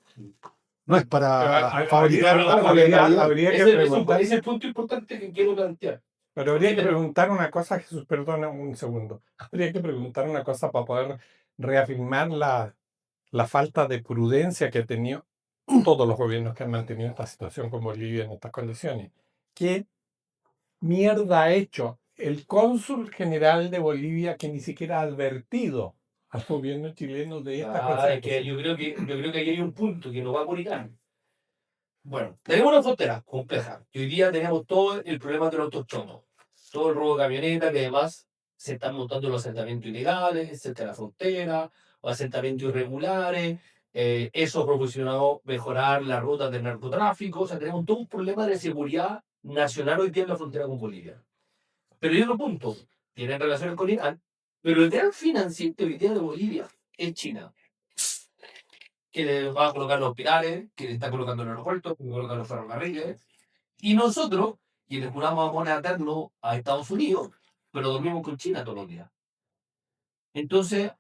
No es para fabricar habría que preguntar, Ese es el punto importante que quiero plantear. pero habría que preguntar una cosa, Jesús, perdona un segundo. Habría que preguntar una cosa para poder reafirmar la falta de prudencia que han tenido todos los gobiernos que han mantenido esta situación con Bolivia en estas condiciones. ¿Qué mierda ha hecho el cónsul general de Bolivia que ni siquiera ha advertido al gobierno chileno de esta cosa? Es que yo creo que ahí hay un punto que no va por Irán. Bueno, tenemos una frontera compleja. Y hoy día tenemos todo el problema de los autochtonos. Todo el robo de camioneta, que además se están montando los asentamientos ilegales cerca de la frontera, o asentamientos irregulares. Eso ha proporcionado mejorar las rutas del narcotráfico. O sea, tenemos todo un problema de seguridad nacional hoy día en la frontera con Bolivia. Pero hay otro punto. Tienen relaciones con Irán, pero el gran financiante hoy día de Bolivia es China, que le va a colocar los hospitales, que le está colocando el aeropuerto, que le coloca los ferrocarriles. Y nosotros, quienes juramos amor eterno a Estados Unidos, pero dormimos con China todos los días. Entonces,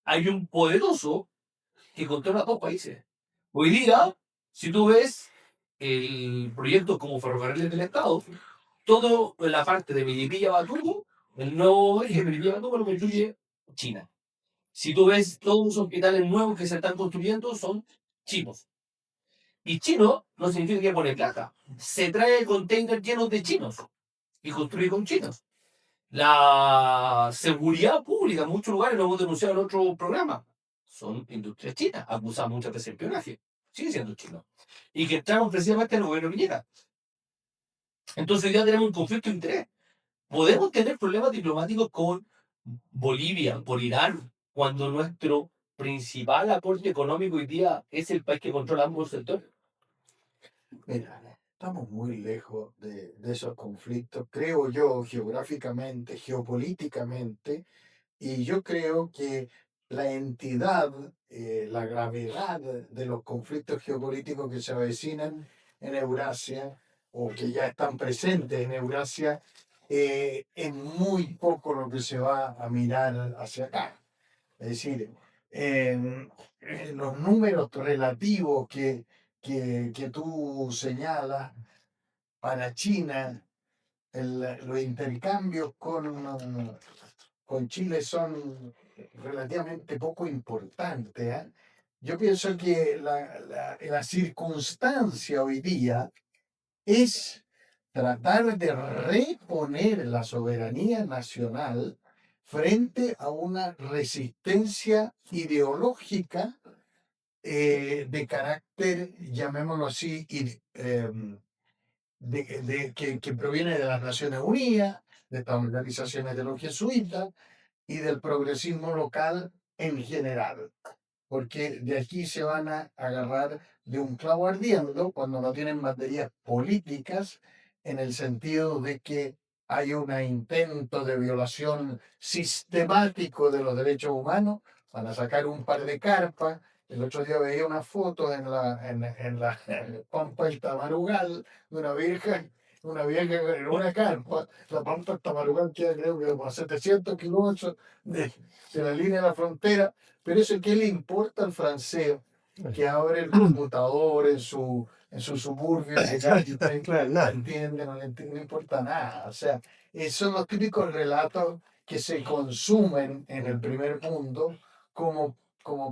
hay un poderoso que controla 2 países. Hoy día, si tú ves el proyecto como ferrocarriles del Estado, todo la parte de Melipilla-Batuco, el nuevo eje Melipilla-Batuco lo construye China. Si tú ves todos los hospitales nuevos que se están construyendo, son chinos. Y chino no significa que pone plata. Se trae containers llenos de chinos y construye con chinos. La seguridad pública, en muchos lugares, lo hemos denunciado en otro programa, son industrias chinas, acusadas muchas veces de espionaje. Sigue siendo chino. Y que entraron precisamente al gobierno de Piñera. Entonces ya tenemos un conflicto de interés. Podemos tener problemas diplomáticos con Bolivia, por Irán, cuando nuestro principal aporte económico hoy día es el país que controla ambos sectores. Mira, estamos muy lejos de esos conflictos, creo yo, geográficamente, geopolíticamente, y yo creo que la entidad, la gravedad de los conflictos geopolíticos que se avecinan en Eurasia o que ya están presentes en Eurasia, es muy poco lo que se va a mirar hacia acá. Es decir, los números relativos que tú señalas para China, los intercambios con Chile son relativamente poco importantes. ¿Eh? Yo pienso que la circunstancia hoy día es tratar de reponer la soberanía nacional frente a una resistencia ideológica de carácter, llamémoslo así, que proviene de las Naciones Unidas, de estas organizaciones de los jesuitas y del progresismo local en general, porque de aquí se van a agarrar de un clavo ardiendo cuando no tienen baterías políticas, en el sentido de que hay un intento de violación sistemático de los derechos humanos, van a sacar un par de carpas. El otro día veía una foto en la Pampa del Tamarugal de una vieja en una carpa. La Pampa del Tamarugal queda creo que como a 700 kilómetros de la línea de la frontera, pero eso qué le importa al francés que abre el computador en su suburbio, Claro, nada. no le importa nada. O sea, son los típicos relatos que se consumen en el primer mundo como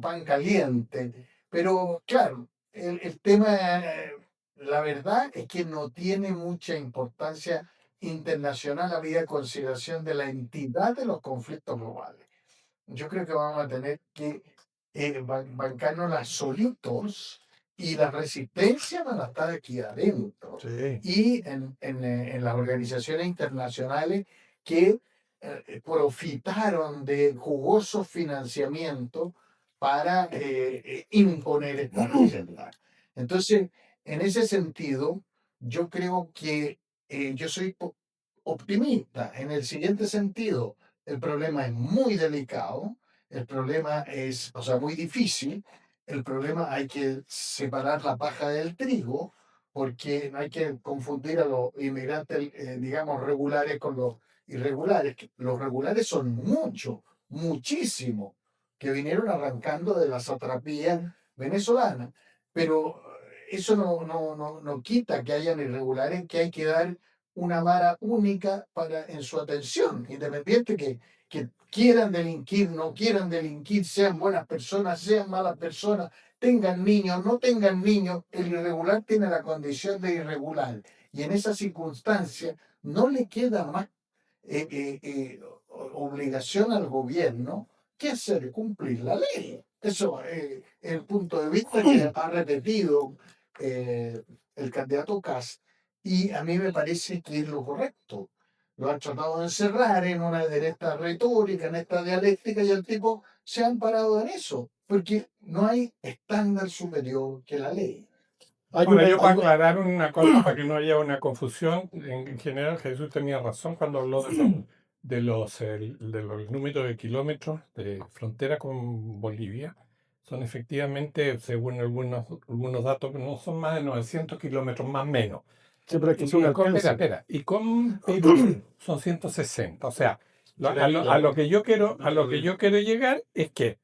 pan caliente. Pero claro, el tema, la verdad es que no tiene mucha importancia internacional habida consideración de la entidad de los conflictos globales. Yo creo que vamos a tener que bancárnoslas solitos y la resistencia van a estar aquí adentro Sí. y en las organizaciones internacionales que profitaron de jugosos financiamientos para imponer esta agenda. Entonces, en ese sentido, yo creo que yo soy optimista en el siguiente sentido. El problema es muy delicado, el problema es, o sea, muy difícil. El problema hay que separar la paja del trigo, porque no hay que confundir a los inmigrantes, digamos, regulares con los irregulares. Los regulares son muchos, muchísimos, que vinieron arrancando de la satrapía venezolana. Pero eso no quita que hayan irregulares, que hay que dar una vara única en su atención, independiente que quieran delinquir, no quieran delinquir, sean buenas personas, sean malas personas, tengan niños, no tengan niños, el irregular tiene la condición de irregular. Y en esa circunstancia no le queda más obligación al gobierno que hacer cumplir la ley. Eso es el punto de vista que ha repetido el candidato Kast, y a mí me parece que es lo correcto. Lo han tratado de encerrar en esta retórica, en esta dialéctica, y el tipo se ha amparado en eso, porque no hay estándar superior que la ley. Ahora, yo para aclarar una cosa, para que no haya una confusión, en general Jesús tenía razón cuando habló de los números de kilómetros de frontera con Bolivia. Son efectivamente, según algunos datos, no son más de 900 kilómetros, más o menos. Sí, pero es que es un alcance. Espera, y con Perú son 160. O sea, a lo que yo quiero llegar es que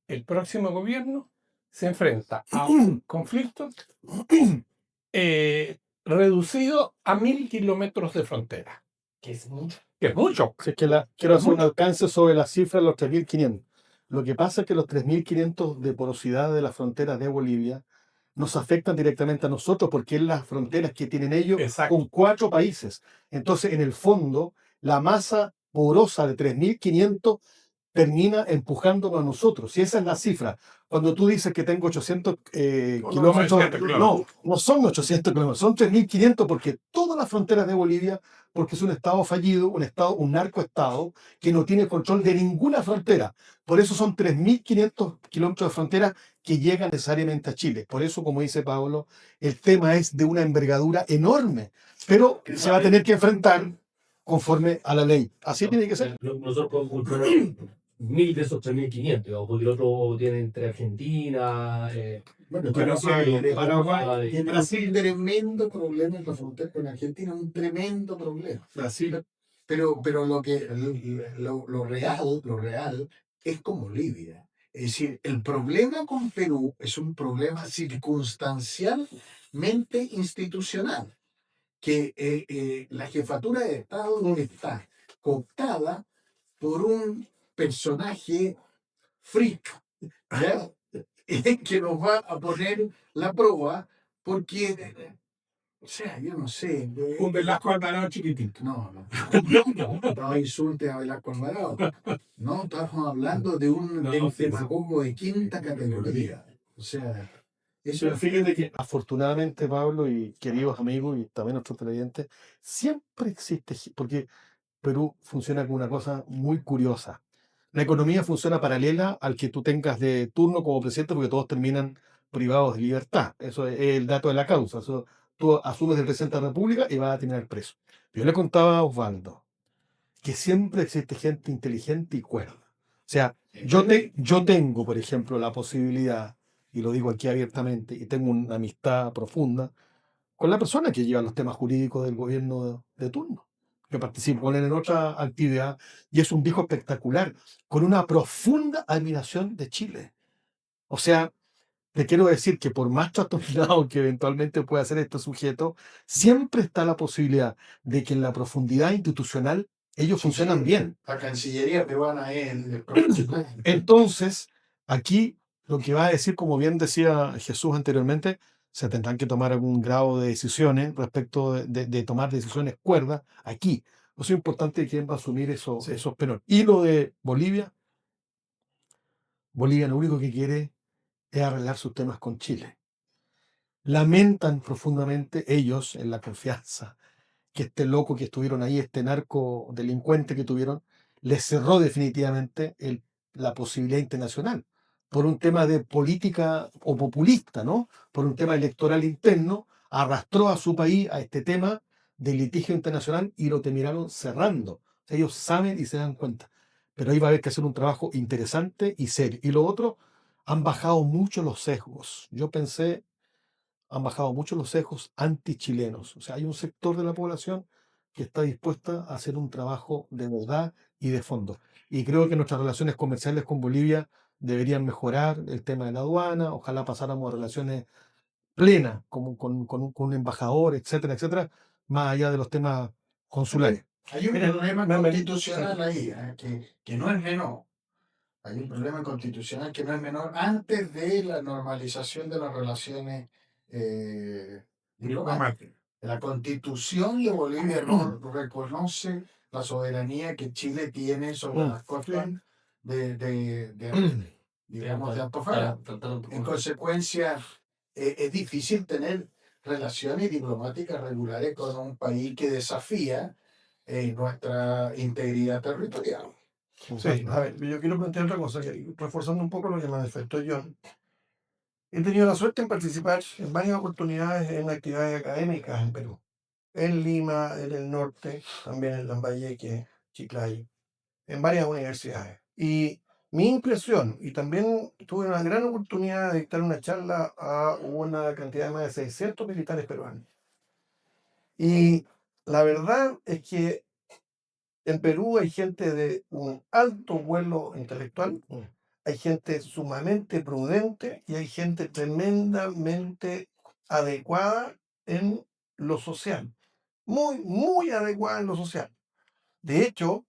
el próximo gobierno se enfrenta a un conflicto reducido a 1000 kilómetros de frontera. Que es mucho. Que es mucho. Si es que quiero hacer un alcance sobre la cifra de los 3.500. Lo que pasa es que los 3.500 de porosidad de las fronteras de Bolivia nos afectan directamente a nosotros porque es las fronteras que tienen ellos Exacto. con 4 países. Entonces, en el fondo, la masa porosa de 3.500 termina empujándonos a nosotros. Y esa es la cifra. Cuando tú dices que tengo 800 kilómetros, 900 kilómetros. no son 800 kilómetros, son 3.500 porque todas las fronteras de Bolivia, porque es un estado fallido, un narcoestado que no tiene control de ninguna frontera. Por eso son 3.500 kilómetros de frontera que llegan necesariamente a Chile. Por eso, como dice Pablo, el tema es de una envergadura enorme, pero se va a tener que enfrentar conforme a la ley. Así tiene que ser. Nosotros podemos controlar 1000 de esos 3500, digamos, porque el otro tiene entre Argentina, Bueno, Paraguay. en Brasil, tremendo problema en la frontera con Argentina, un tremendo problema. Brasil. Pero lo real es como Libia. Es decir, el problema con Perú es un problema circunstancialmente institucional, que la jefatura de Estado está cooptada por un personaje freak, ¿ya? Que nos va a poner la prueba, porque, o sea, yo no sé. Un Velasco Alvarado chiquitito. No insulte a Velasco Alvarado. No, estamos hablando de un demagogo de quinta categoría. O sea, eso Pero fíjate que afortunadamente, Pablo y queridos amigos y también nuestros televidentes, siempre existe, porque Perú funciona con una cosa muy curiosa. La economía funciona paralela al que tú tengas de turno como presidente, porque todos terminan privados de libertad. Eso es el dato de la causa. Eso, tú asumes el presidente de la República y vas a terminar preso. Yo le contaba a Osvaldo que siempre existe gente inteligente y cuerda. O sea, yo tengo, por ejemplo, la posibilidad, y lo digo aquí abiertamente, y tengo una amistad profunda con la persona que lleva los temas jurídicos del gobierno de turno. Yo participo con él en otra actividad y es un viejo espectacular, con una profunda admiración de Chile. O sea, te quiero decir que por más trastornado que eventualmente pueda ser este sujeto, siempre está la posibilidad de que en la profundidad institucional ellos funcionan bien. La Cancillería peruana es el profesional. Entonces, aquí lo que va a decir, como bien decía Jesús anteriormente, se tendrán que tomar algún grado de decisiones respecto de tomar decisiones cuerdas aquí. Eso es importante quién va a asumir esos penores. Y lo de Bolivia, Bolivia lo único que quiere es arreglar sus temas con Chile. Lamentan profundamente ellos en la confianza que este loco que estuvieron ahí, este narco delincuente que tuvieron, les cerró definitivamente la posibilidad internacional por un tema de política o populista, ¿no? Por un tema electoral interno, arrastró a su país a este tema de litigio internacional y lo terminaron cerrando. O sea, ellos saben y se dan cuenta. Pero ahí va a haber que hacer un trabajo interesante y serio. Y lo otro, han bajado mucho los sesgos. Yo pensé, han bajado mucho los sesgos antichilenos. O sea, hay un sector de la población que está dispuesta a hacer un trabajo de verdad y de fondo. Y creo que nuestras relaciones comerciales con Bolivia deberían mejorar el tema de la aduana, ojalá pasáramos a relaciones plenas como con un embajador, etcétera, etcétera, más allá de los temas consulares. Hay un Mira, problema me- constitucional ahí, que no es menor. Hay un problema constitucional que no es menor antes de la normalización de las relaciones diplomáticas. La constitución de Bolivia no reconoce la soberanía que Chile tiene sobre las costas digamos, de Antofagasta. En consecuencia, es difícil tener relaciones diplomáticas regulares con un país que desafía nuestra integridad territorial. Sí, a ver, yo quiero plantear otra cosa, reforzando un poco lo que manifestó John. He tenido la suerte en participar en varias oportunidades en actividades académicas en Perú. En Lima, en el norte, también en Lambayeque, Chiclayo, en varias universidades. Y mi impresión, y también tuve una gran oportunidad de dictar una charla a una cantidad de más de 600 militares peruanos. Y la verdad es que en Perú hay gente de un alto vuelo intelectual, hay gente sumamente prudente y hay gente tremendamente adecuada en lo social. Muy, muy adecuada en lo social. De hecho,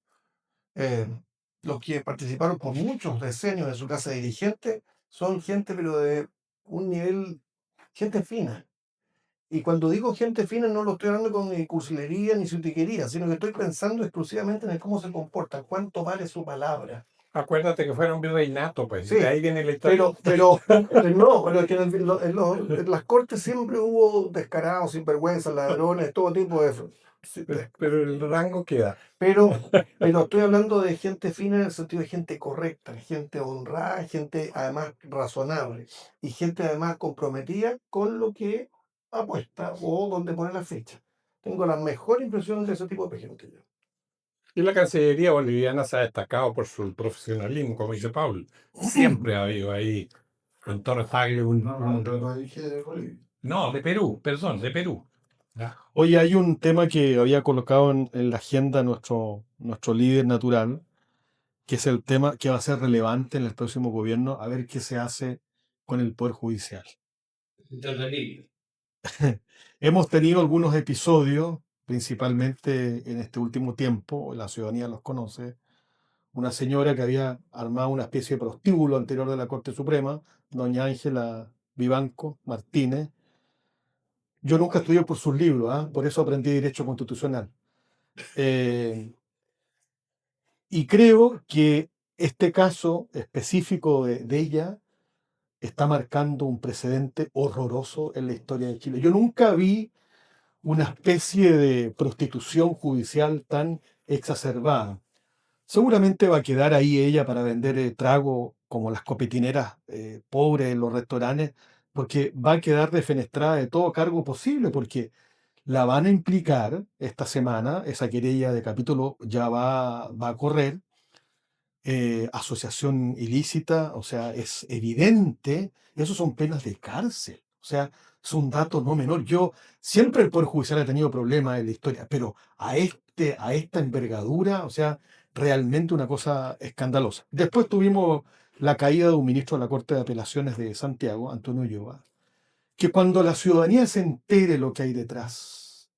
eh, los que participaron por muchos decenios en su clase de dirigente son gente, pero de un nivel, gente fina. Y cuando digo gente fina, no lo estoy hablando con ni cursilería ni sutiquería, sino que estoy pensando exclusivamente en el cómo se comporta, cuánto vale su palabra. Acuérdate que fuera un virreinato, pues. Sí, De ahí viene la historia. pero no, pero es que en las cortes siempre hubo descarados, sinvergüenzas, ladrones, todo tipo de eso. Sí, Pero el rango queda. Pero estoy hablando de gente fina en el sentido de gente correcta, gente honrada, gente además razonable y gente además comprometida con lo que apuesta o donde pone la fecha. Tengo la mejor impresión de ese tipo de gente. Yo. Y la Cancillería boliviana se ha destacado por su profesionalismo, como dice Paul. Siempre ha habido ahí, con Torres Tagle, No dije de Bolivia. No, de Perú, perdón, de Perú. ¿Ya? Oye, hay un tema que había colocado en la agenda nuestro líder natural, que es el tema que va a ser relevante en el próximo gobierno, a ver qué se hace con el Poder Judicial. Entretenido. Hemos tenido algunos episodios, principalmente en este último tiempo, la ciudadanía los conoce, una señora que había armado una especie de prostíbulo anterior de la Corte Suprema, doña Ángela Vivanco Martínez. Yo nunca estudié por sus libros, ¿ah? Por eso aprendí Derecho Constitucional. Y creo que este caso específico de ella está marcando un precedente horroroso en la historia de Chile. Yo nunca vi una especie de prostitución judicial tan exacerbada. Seguramente va a quedar ahí ella para vender trago como las copetineras pobres en los restaurantes, porque va a quedar defenestrada de todo cargo posible, porque la van a implicar esta semana, esa querella de capítulo ya va a correr, asociación ilícita, o sea, es evidente, eso son penas de cárcel, o sea, es un dato no menor. Yo siempre el Poder Judicial ha tenido problemas en la historia, pero a esta envergadura, o sea, realmente una cosa escandalosa. Después tuvimos la caída de un ministro de la Corte de Apelaciones de Santiago, Antonio Ulloa, que cuando la ciudadanía se entere lo que hay detrás,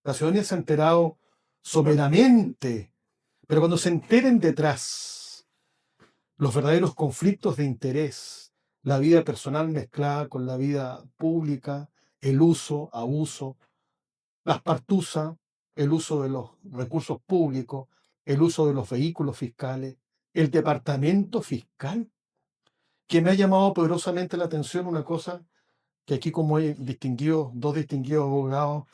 la ciudadanía se ha enterado soberanamente, pero cuando se enteren detrás los verdaderos conflictos de interés, la vida personal mezclada con la vida pública, el uso, abuso, las partusas, el uso de los recursos públicos, el uso de los vehículos fiscales, el departamento fiscal, que me ha llamado poderosamente la atención una cosa que aquí como hay dos distinguidos abogados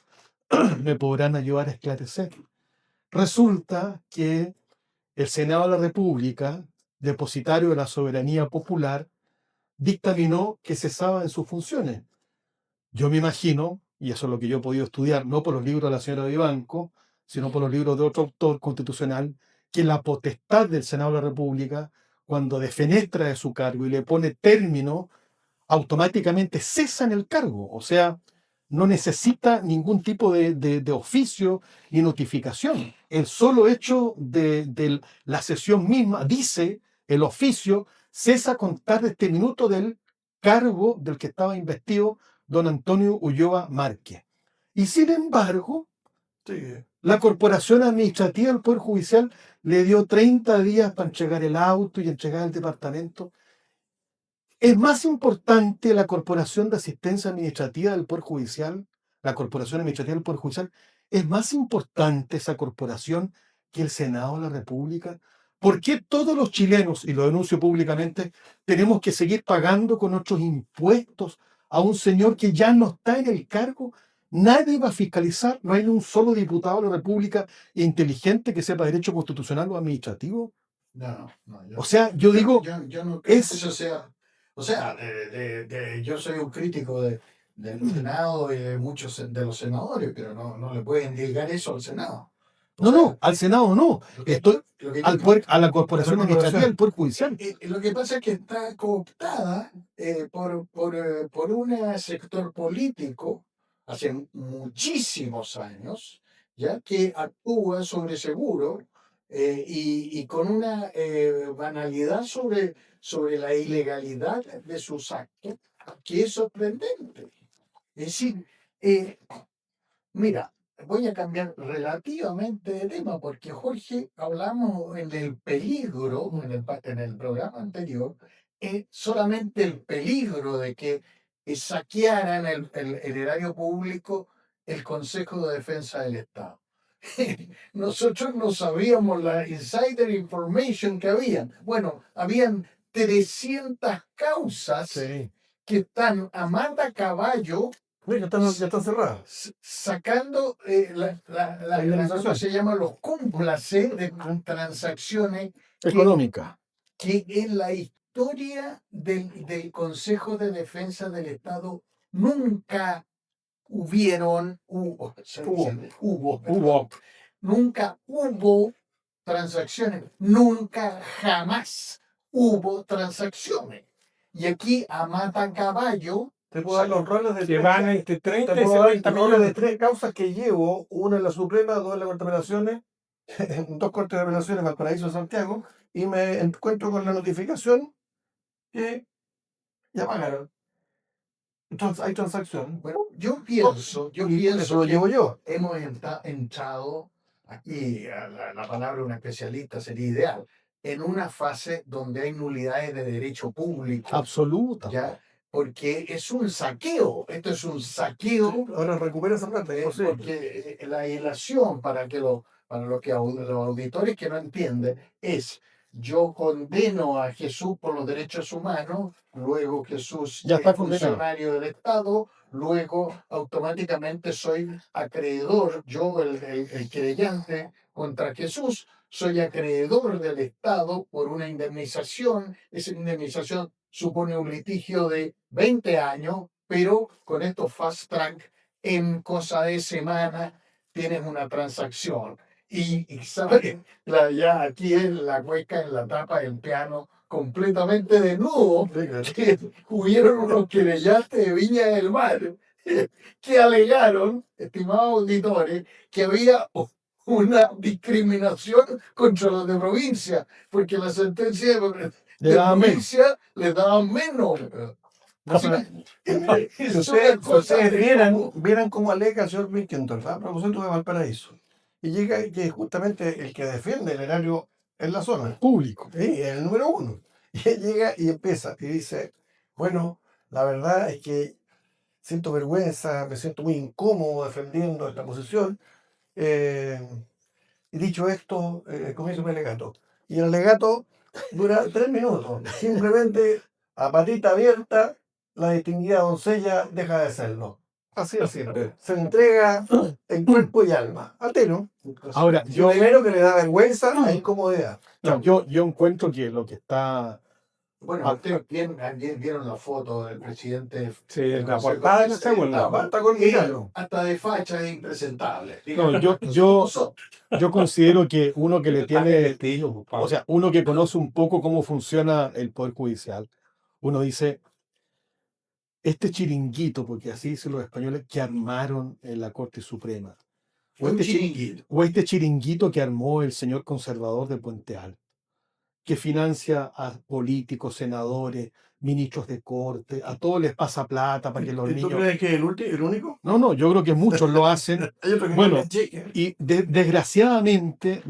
me podrán ayudar a esclarecer. Resulta que el Senado de la República, depositario de la soberanía popular, dictaminó que cesaba en sus funciones. Yo me imagino, y eso es lo que yo he podido estudiar, no por los libros de la señora Vivanco, sino por los libros de otro autor constitucional, que la potestad del Senado de la República, cuando defenestra de su cargo y le pone término, automáticamente cesa en el cargo. O sea, no necesita ningún tipo de oficio ni notificación. El solo hecho de la sesión misma dice, el oficio cesa a contar de este minuto del cargo del que estaba investido don Antonio Ulloa Márquez. Y sin embargo, Sí. la Corporación Administrativa del Poder Judicial le dio 30 días para entregar el auto y entregar el departamento. Es más importante la Corporación de Asistencia Administrativa del Poder Judicial, la Corporación Administrativa del Poder Judicial, es más importante esa corporación que el Senado de la República. ¿Por qué todos los chilenos, y lo denuncio públicamente, tenemos que seguir pagando con nuestros impuestos a un señor que ya no está en el cargo? Nadie va a fiscalizar, no hay ni un solo diputado de la República inteligente que sepa derecho constitucional o administrativo. No, O sea, yo digo, yo no creo es- que eso sea. O sea, yo soy un crítico del Senado y de muchos de los senadores, pero no le pueden dilgar eso al Senado. O no, sea, no, al Senado no, lo que- estoy lo que yo- a la Corporación A la Administrativa corporación. del Poder Judicial. Lo que pasa es que está cooptada por un sector político hace muchísimos años, ya que actúa sobre seguro y con una banalidad sobre la ilegalidad de sus actos, que es sorprendente. Es decir, mira, voy a cambiar relativamente de tema porque Jorge, hablamos en el peligro, en el programa anterior, solamente el peligro de que saquearan el erario público el Consejo de Defensa del Estado. Nosotros no sabíamos la insider information que habían. Bueno, habían 300 causas Sí. que están a mata caballo Mira, ya están cerradas. sacando ¿cómo indemnización. se llama? Los cómplices de transacciones Económica. que en la historia del Consejo de Defensa del Estado nunca Hubo. nunca hubo transacciones, nunca jamás hubo transacciones. Y aquí a mata caballo Te puedo dar los roles de Que van entre 30 te y puedo dar 70 roles de millones. 3 causas que llevo, una en la Suprema, dos en la Corte de Apelaciones, dos Cortes de Apelaciones, Valparaíso y Santiago, y me encuentro con la notificación que ya pagaron. Entonces hay transacción. Bueno, yo pienso Y eso lo que llevo yo. hemos entrado, aquí la palabra un especialista sería ideal, en una fase donde hay nulidades de derecho público, Absoluta. ¿ya? Porque es un saqueo, esto es un saqueo, Ahora recupera esa plata. José. porque la ilación para los auditores que no entienden es: yo condeno a Jesús por los derechos humanos, luego Jesús Ya es está condenado. funcionario del Estado, luego automáticamente soy acreedor, yo el querellante contra Jesús, soy acreedor del Estado por una indemnización. Esa indemnización supone un litigio de 20 años, pero con estos fast track, en cosa de semana, tienes una transacción. Y ¿sabes? Ya aquí en la cueca, en la tapa del piano, completamente desnudo, que hubieron unos querellantes de Viña del Mar que alegaron, estimados auditores, que había una discriminación contra los de provincia, porque la sentencia Le de daban menos. provincia les daban menos. No, pero- Si Es ustedes, una cosa ustedes de vieran cómo alega el señor Wittgenstein a propósito de Valparaíso. Y llega que es justamente el que defiende el erario en la zona. Público. Sí, el número uno. Y él llega y empieza y dice, bueno, la verdad es que siento vergüenza, me siento muy incómodo defendiendo esta posición. eh, y dicho esto, comienza un alegato. Y el alegato dura 3 minutos. Simplemente a patita abierta, la distinguida doncella deja de serlo. Así de simple. Se entrega en cuerpo y alma. Al tiro. Ahora, Yo primero que le da vergüenza e incomodidad. no, yo encuentro que lo que está. Bueno, ustedes vieron la foto del presidente. Sí, del la Consejo portada de la Fiscal. segunda. Basta con mirarlo. Hasta de facha es impresentable. No, yo considero que uno que le tiene. O sea, uno que conoce un poco cómo funciona el Poder Judicial, uno dice, este chiringuito, porque así dicen los españoles, que armaron en la Corte Suprema, Fue un chiringuito. o este chiringuito que armó el señor conservador de Puente Alto, que financia a políticos, senadores, ministros de corte, a todos les pasa plata para que los ¿Tú niños... crees que es el único? No, yo creo que muchos lo hacen. Hay otro que Bueno, no le cheque. y desgraciadamente,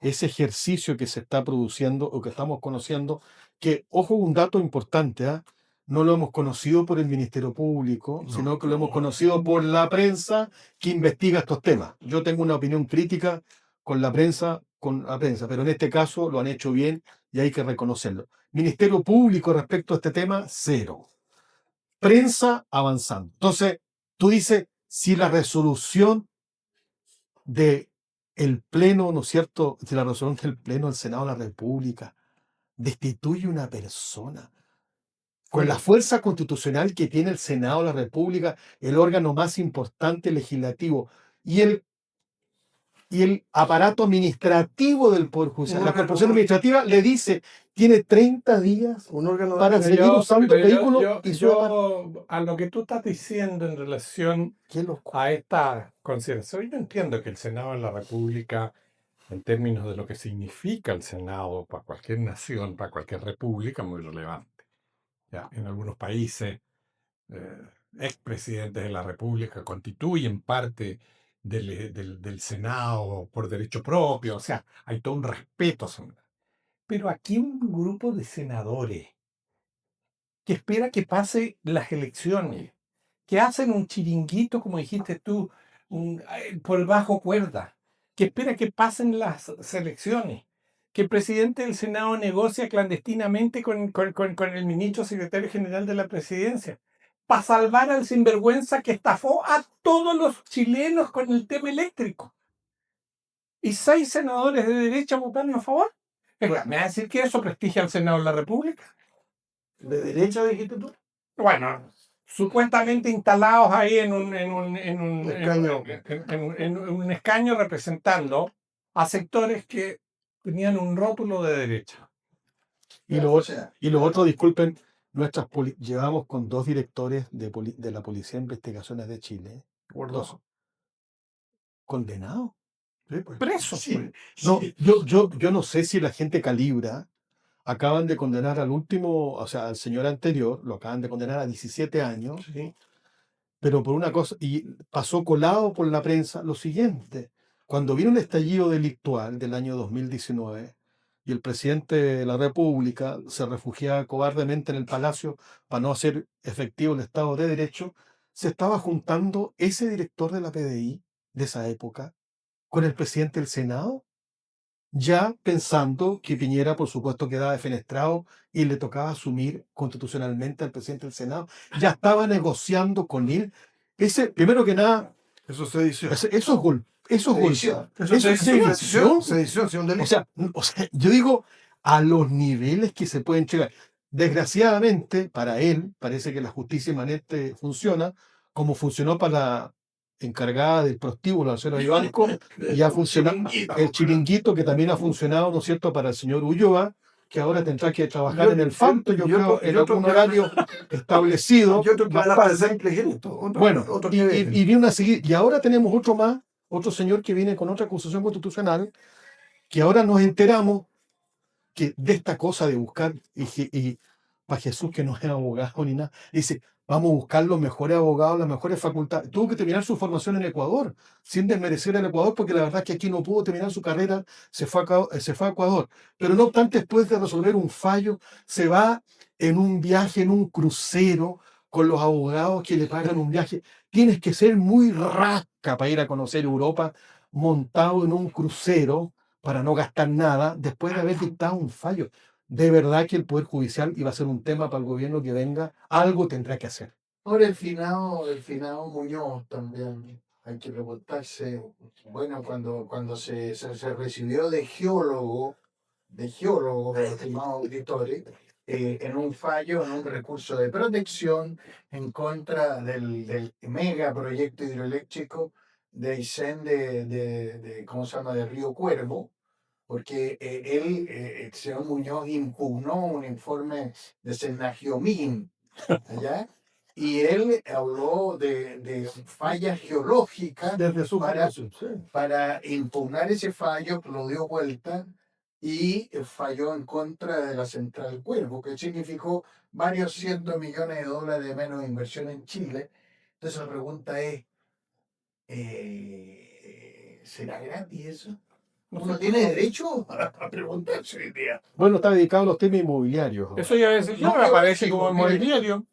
ese ejercicio que se está produciendo o que estamos conociendo, que, ojo, un dato importante, ¿ah? No lo hemos conocido por el Ministerio Público, sino que lo hemos conocido por la prensa que investiga estos temas. Yo tengo una opinión crítica con la prensa, pero en este caso lo han hecho bien y hay que reconocerlo. Ministerio Público respecto a este tema, cero. Prensa avanzando. Entonces, tú dices, si la resolución de el Pleno, ¿no es cierto? Si la resolución del Pleno del Senado de la República destituye a una persona con la fuerza constitucional que tiene el Senado de la República, el órgano más importante legislativo, y el aparato administrativo del Poder Judicial, la Corporación Administrativa le dice, tiene 30 días Un órgano para de... seguir usando el vehículo y su yo, a lo que tú estás diciendo en relación ¿Qué lo- a esta consideración, yo entiendo que el Senado de la República, en términos de lo que significa el Senado para cualquier nación, para cualquier república, muy relevante. Ya, en algunos países, expresidentes de la República constituyen parte del Senado por derecho propio, o sea, hay todo un respeto. Pero aquí un grupo de senadores que espera que pase las elecciones, que hacen un chiringuito, como dijiste tú, por bajo cuerda, que espera que pasen las elecciones, que el presidente del Senado negocia clandestinamente con el ministro secretario general de la presidencia, para salvar al sinvergüenza que estafó a todos los chilenos con el tema eléctrico. ¿Y 6 senadores de derecha votaron a favor? ¿Me va a decir que eso prestigia al Senado de la República? ¿De derecha dijiste tú? Bueno, supuestamente instalados ahí en un Escaño. en un escaño representando a sectores que tenían un rótulo de derecha. Y lo otro, disculpen, llevamos con 2 directores de la Policía de Investigaciones de Chile, Por dos condenados. Sí, pues. presos. Sí, pues. No, yo no sé si la gente calibra. Acaban de condenar al último, o sea, al señor anterior, lo acaban de condenar a 17 años, Sí. pero por una cosa, y pasó colado por la prensa lo siguiente: cuando vino el estallido delictual del año 2019 y el presidente de la República se refugiaba cobardemente en el palacio para no hacer efectivo el Estado de Derecho, se estaba juntando ese director de la PDI de esa época con el presidente del Senado, ya pensando que Piñera, por supuesto, quedaba defenestrado y le tocaba asumir constitucionalmente al presidente del Senado. Ya estaba negociando con él. Primero que nada, Eso es sedición. eso es golpe. Eso es golpe. Sedición. Eso es sedición. Sedición, sí, un delito. O sea, yo digo a los niveles que se pueden llegar. Desgraciadamente, para él, parece que la justicia inmanente funciona como funcionó para la encargada del prostíbulo, la señora Vivanco, y ha funcionado el chiringuito, que también ha funcionado, ¿no es cierto?, para el señor Ulloa, que ahora tendrá que trabajar en el Fanto, yo creo, en algún horario establecido. Y otro que van a bastante. pasar inteligente. Bueno, otro nivel. y viene a seguir. Y ahora tenemos otro más, otro señor que viene con otra acusación constitucional, que ahora nos enteramos que de esta cosa de buscar, y para Jesús, que no es abogado ni nada, dice, vamos a buscar los mejores abogados, las mejores facultades. Tuvo que terminar su formación en Ecuador, sin desmerecer al Ecuador, porque la verdad es que aquí no pudo terminar su carrera, se fue a Ecuador. Pero no obstante, después de resolver un fallo, se va en un viaje, en un crucero, con los abogados que le pagan un viaje. Tienes que ser muy rasca para ir a conocer Europa montado en un crucero para no gastar nada, después de haber dictado un fallo. De verdad que el Poder Judicial iba a ser un tema para el gobierno que venga, algo tendrá que hacer. Ahora el finado Muñoz también, hay que preguntarse, bueno, cuando se recibió de geólogo, estimado auditores, en un fallo, en un recurso de protección en contra del mega proyecto hidroeléctrico de Aysén ¿cómo se llama?, de Río Cuervo, porque el señor Muñoz impugnó un informe de Senagiomín, ¿ya? Y él habló de fallas geológicas Desde su para, formación, sí. para impugnar ese fallo, lo dio vuelta y falló en contra de la Central Cuervo, que significó varios cientos millones de dólares de menos inversión en Chile. Entonces la pregunta es, ¿será gratis eso? Uno tiene derecho a preguntarse hoy día. Bueno, está dedicado a los temas inmobiliarios. Eso ya es, ya No, aparece sí, como mire. inmobiliario.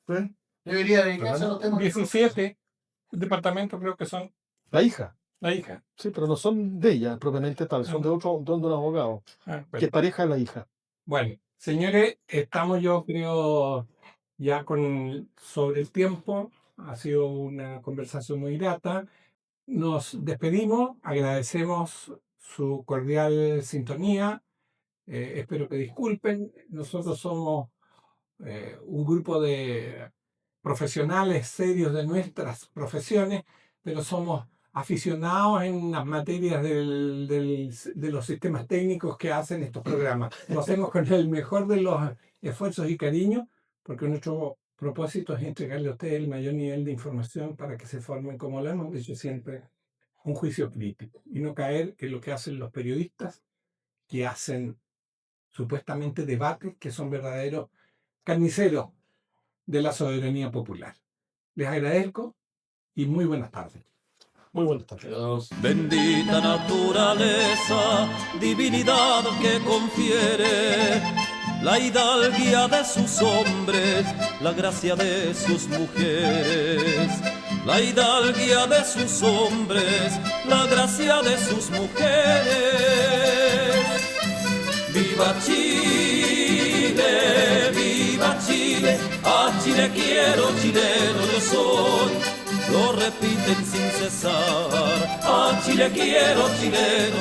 Debería dedicarse a los temas. 17 departamentos creo que son La hija. la hija. Sí, pero no son de ella propiamente tal, son de un abogado, Ah, que bueno. es pareja de la hija. Bueno, señores, estamos yo creo ya sobre el tiempo. Ha sido una conversación muy grata. Nos despedimos, agradecemos su cordial sintonía. Espero que disculpen. Nosotros somos un grupo de profesionales serios de nuestras profesiones, pero somos aficionados en las materias de los sistemas técnicos que hacen estos programas. Lo hacemos con el mejor de los esfuerzos y cariño, porque nuestro propósito es entregarle a ustedes el mayor nivel de información para que se formen, como lo hemos dicho siempre, un juicio crítico y no caer en lo que hacen los periodistas, que hacen supuestamente debates que son verdaderos carniceros de la soberanía popular. Les agradezco y muy buenas tardes. Muy buenas tardes. Bendita naturaleza, divinidad que confiere la hidalguía de sus hombres, la gracia de sus mujeres. La hidalguía de sus hombres, la gracia de sus mujeres. ¡Viva Chile! ¡Viva Chile! A Chile quiero, chileno yo soy. Lo repiten sin cesar. A Chile quiero, chileno